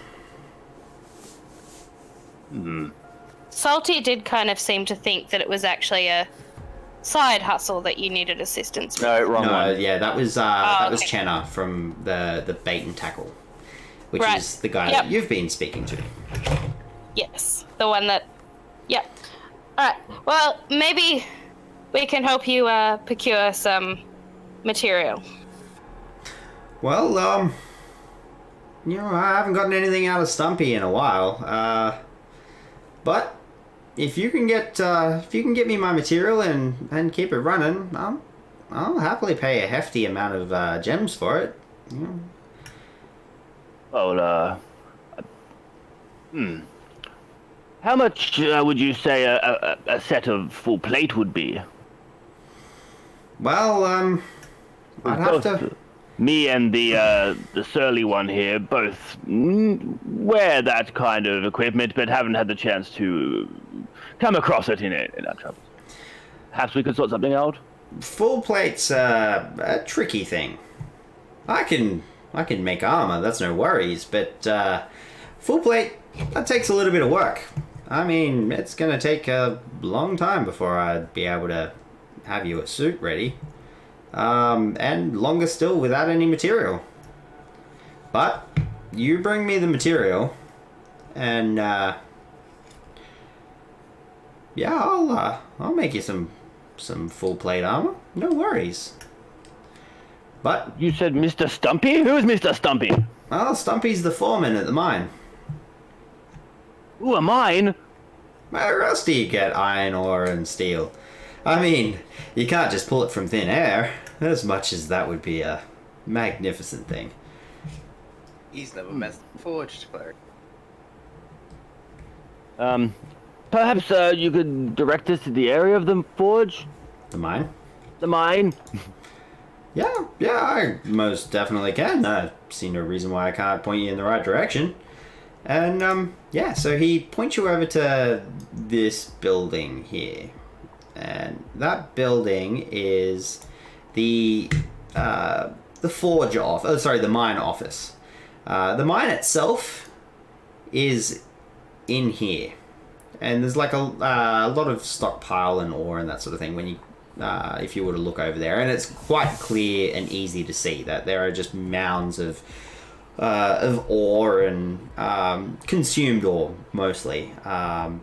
Salty did kind of seem to think that it was actually a side hustle that you needed assistance with. No, wrong No, one. yeah, that was okay. Chenna from the bait and tackle, which Right. is the guy Yep. that you've been speaking to. Yes, the one that. Yep. Alright, well, maybe we can help you procure some material. Well, I haven't gotten anything out of Stumpy in a while. But if you can get me my material and keep it running, I'll happily pay a hefty amount of gems for it. Well, how much would you say a set of full plate would be? Well, I'd have Both to. Me and the surly one here both wear that kind of equipment, but haven't had the chance to come across it in our travels. Perhaps we could sort something out. Full plate's a tricky thing. I can make armor, that's no worries, but full plate, that takes a little bit of work. I mean, it's gonna take a long time before I'd be able to have you a suit ready. And longer still without any material. But you bring me the material, and yeah, I'll make you some full plate armor. No worries. But You said Mr. Stumpy? Who is Mr. Stumpy? well, Stumpy's the foreman at the mine. Who am I? Where else do you get iron ore and steel? I mean, you can't just pull it from thin air, as much as that would be a magnificent thing. He's never met the forged cleric. Perhaps you could direct us to the area of the forge? The mine? The mine? Yeah, I most definitely can. I see no reason why I can't point you in the right direction. And, yeah, so he points you over to this building here. And that building is the forge office. The mine office. The mine itself is in here, and there's like a lot of stockpile and ore and that sort of thing. When you, if you were to look over there, and it's quite clear and easy to see that there are just mounds of ore and consumed ore mostly,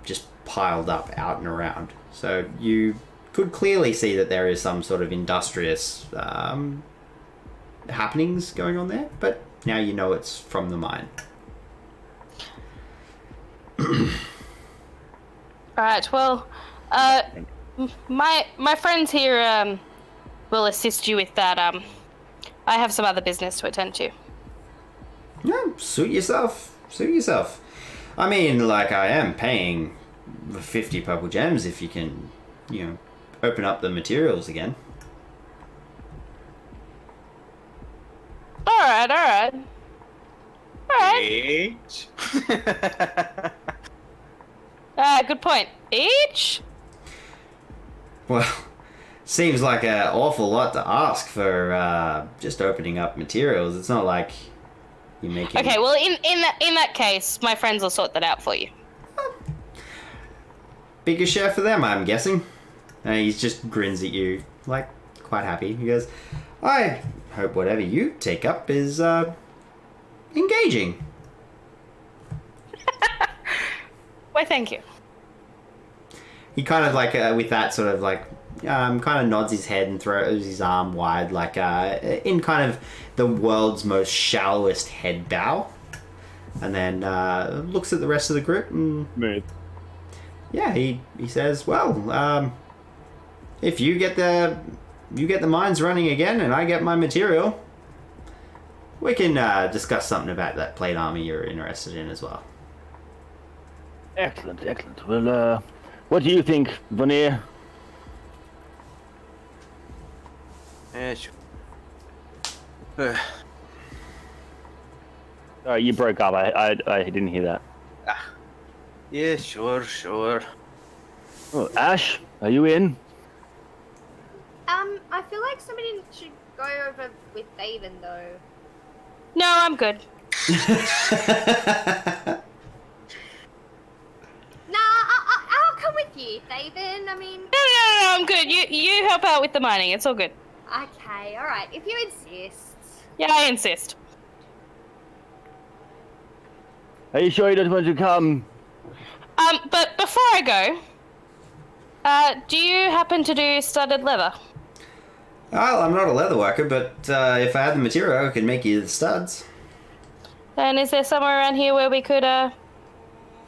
just piled up out and around. So you could clearly see that there is some sort of industrious happenings going on there, but now you know it's from the mine. Alright, well, my friends here will assist you with that. I have some other business to attend to. Yeah, suit yourself. I mean, like, I am paying 50 purple gems if you can, open up the materials again. Alright. Age? Good point. Each? Well, seems like an awful lot to ask for just opening up materials. It's not like you're making... Okay, well, in that case, my friends will sort that out for you. Bigger share for them, I'm guessing. And he just grins at you, like, quite happy. He goes, I hope whatever you take up is engaging. Why, thank you. He kind of like, with that sort of like, kind of nods his head and throws his arm wide, like in kind of the world's most shallowest head bow. And then looks at the rest of the group and... Yeah, he says, well, if you get the mines running again and I get my material, we can discuss something about that plate armor you're interested in as well. Excellent. Well, what do you think, Vanir? Yeah, sure. You broke up. I didn't hear that. Yeah, sure. Oh, Ash, are you in? I feel like somebody should go over with David though. No, I'm good. Nah, I'll come with you, David. I mean, No, I'm good. You help out with the mining. It's all good. okay, all right, if you insist. Yeah, I insist. Are you sure you don't want to come? But before I go, do you happen to do studded leather? Well, I'm not a leather worker, but if I had the material, I could make you the studs. And is there somewhere around here where we could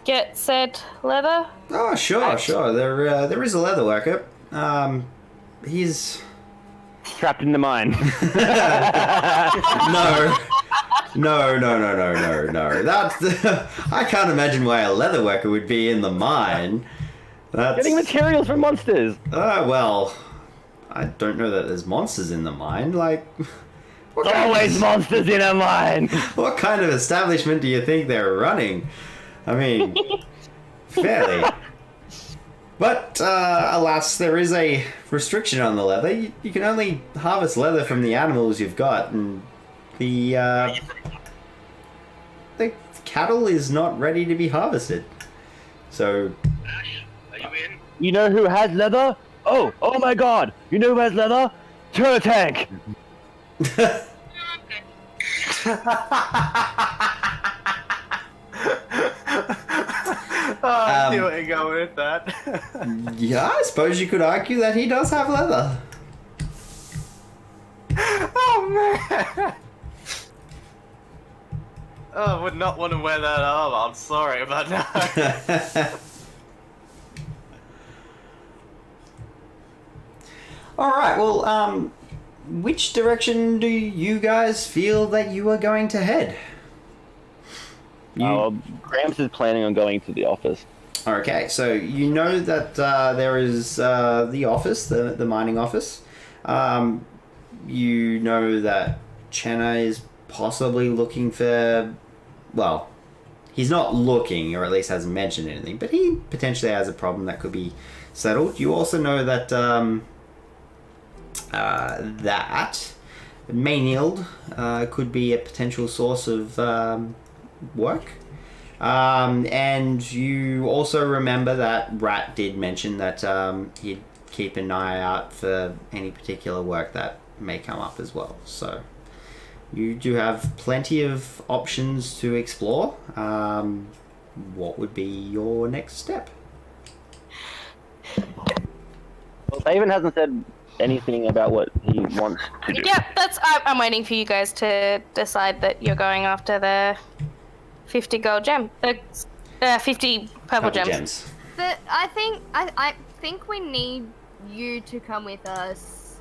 get said leather? Oh, sure. There is a leather worker. He's... Trapped in the mine. No. That's... I can't imagine why a leather worker would be in the mine. That's... Getting materials from monsters. Well... I don't know that there's monsters in the mine. Like... what kind Always of... monsters in a mine. What kind of establishment do you think they're running? I mean... fairly... But, alas, there is a restriction on the leather. You can only harvest leather from the animals you've got, and the cattle is not ready to be harvested. So... You know who has leather? Oh my god! You know who has leather? Turtank! I see where you're going with that. Yeah, I suppose you could argue that he does have leather. Oh man! Oh, I would not want to wear that armor. I'm sorry about that. Alright, well, which direction do you guys feel that you are going to head? Gramps is planning on going to the office. Okay, so you know that there is the office, the mining office. You know that Chenna is possibly looking for... Well, he's not looking, or at least hasn't mentioned anything, but he potentially has a problem that could be settled. You also know that... that Maynild could be a potential source of work. And you also remember that Rat did mention that he'd keep an eye out for any particular work that may come up as well. So you do have plenty of options to explore. What would be your next step? Well, David hasn't said anything about what he wants to do. Yeah, I'm waiting for you guys to decide that you're going after the 50 gold gem. 50 purple gems. But I think we need you to come with us.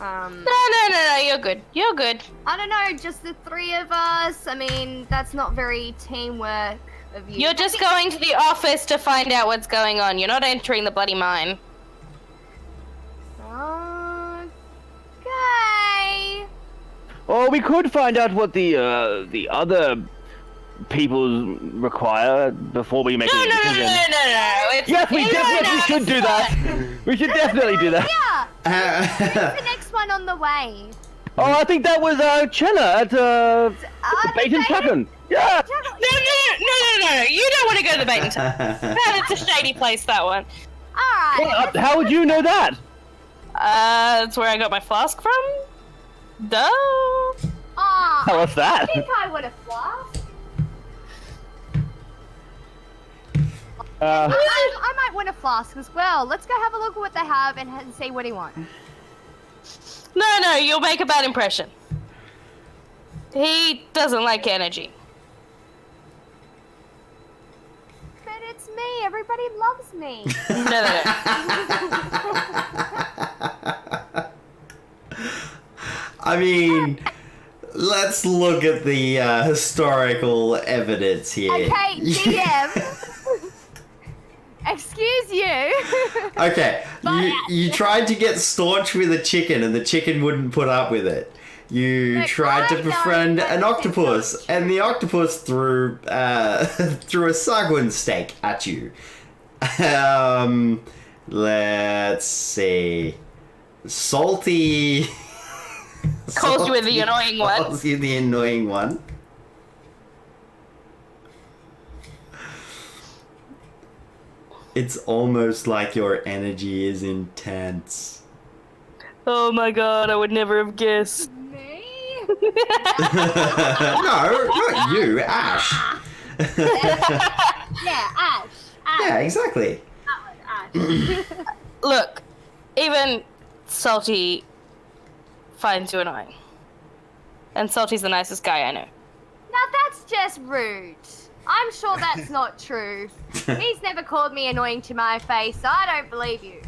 No, you're good. You're good. I don't know, just the three of us. I mean, that's not very teamwork of you. You're just going to the office to find out what's going on. You're not entering the bloody mine. Okay. Or we could find out what the other people require before we make a decision. No. Yes, we definitely should do that. We should definitely do that. Yeah. Who's the next one on the way? Oh, I think that was Chenna at the Bait and Tackle. Yeah. No. You don't want to go to the bait and tackle. That's a shady place, that one. Alright. How would you know that? That's where I got my flask from. Duh. How was that? I think I would have flasked. I might want a flask as well. Let's go have a look at what they have and see what he wants. No, you'll make a bad impression. He doesn't like energy. But it's me. Everybody loves me. No. I mean, let's look at the historical evidence here. Okay, DM. Excuse you. Okay, You tried to get staunch with a chicken, and the chicken wouldn't put up with it. You Look, tried to I befriend know, but an it's octopus, not and the octopus threw threw a saguin steak at you. Let's see. Salty Calls you the annoying one. Calls you the annoying one. It's almost like your energy is intense. Oh my god, I would never have guessed. Me? No, not you, Ash. Yeah, Ash. Yeah, exactly. Ash. Look, even Salty finds you annoying. And Salty's the nicest guy I know. Now that's just rude. I'm sure that's not true. He's never called me annoying to my face, so I don't believe you.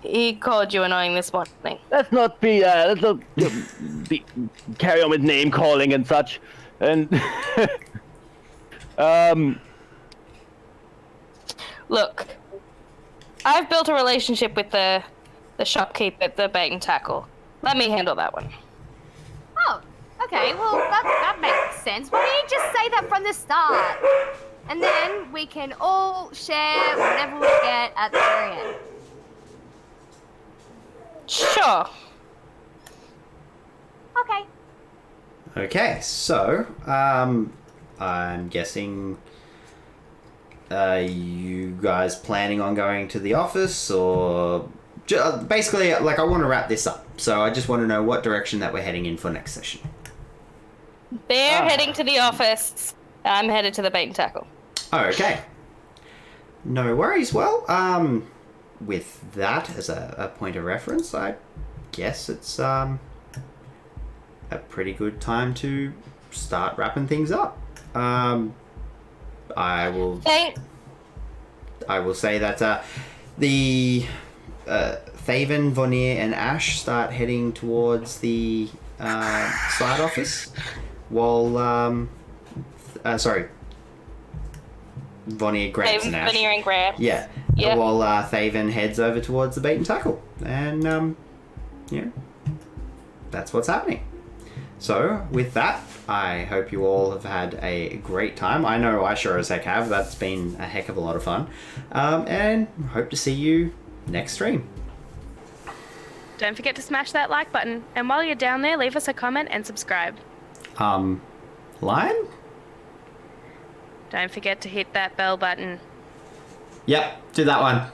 He called you annoying this morning. Let's not be carry on with name calling and such. And Look, I've built a relationship with the shopkeep at the Bait and Tackle. Let me handle that one. Oh, okay, well, that makes sense. Why don't you just say that from the start? And then we can all share whatever we get at the very end. Sure. Okay. Okay, so I'm guessing you guys planning on going to the office, or basically, like, I want to wrap this up. So I just want to know what direction that we're heading in for next session. They're heading to the office. I'm headed to the Bait and Tackle. Oh, okay. No worries. Well, with that as a point of reference, I guess it's a pretty good time to start wrapping things up. I will say that the Thaven, Vonir, and Ash start heading towards the side office, while sorry, Vonir, Grabs, and Ash. Veneer and Grabs. Yeah. Yeah. While Thaven heads over towards the Bait and Tackle, and that's what's happening. So, with that, I hope you all have had a great time. I know I sure as heck have. That's been a heck of a lot of fun. And hope to see you next stream. Don't forget to smash that like button. And while you're down there, leave us a comment and subscribe. Lion? Don't forget to hit that bell button. Yep, do that one.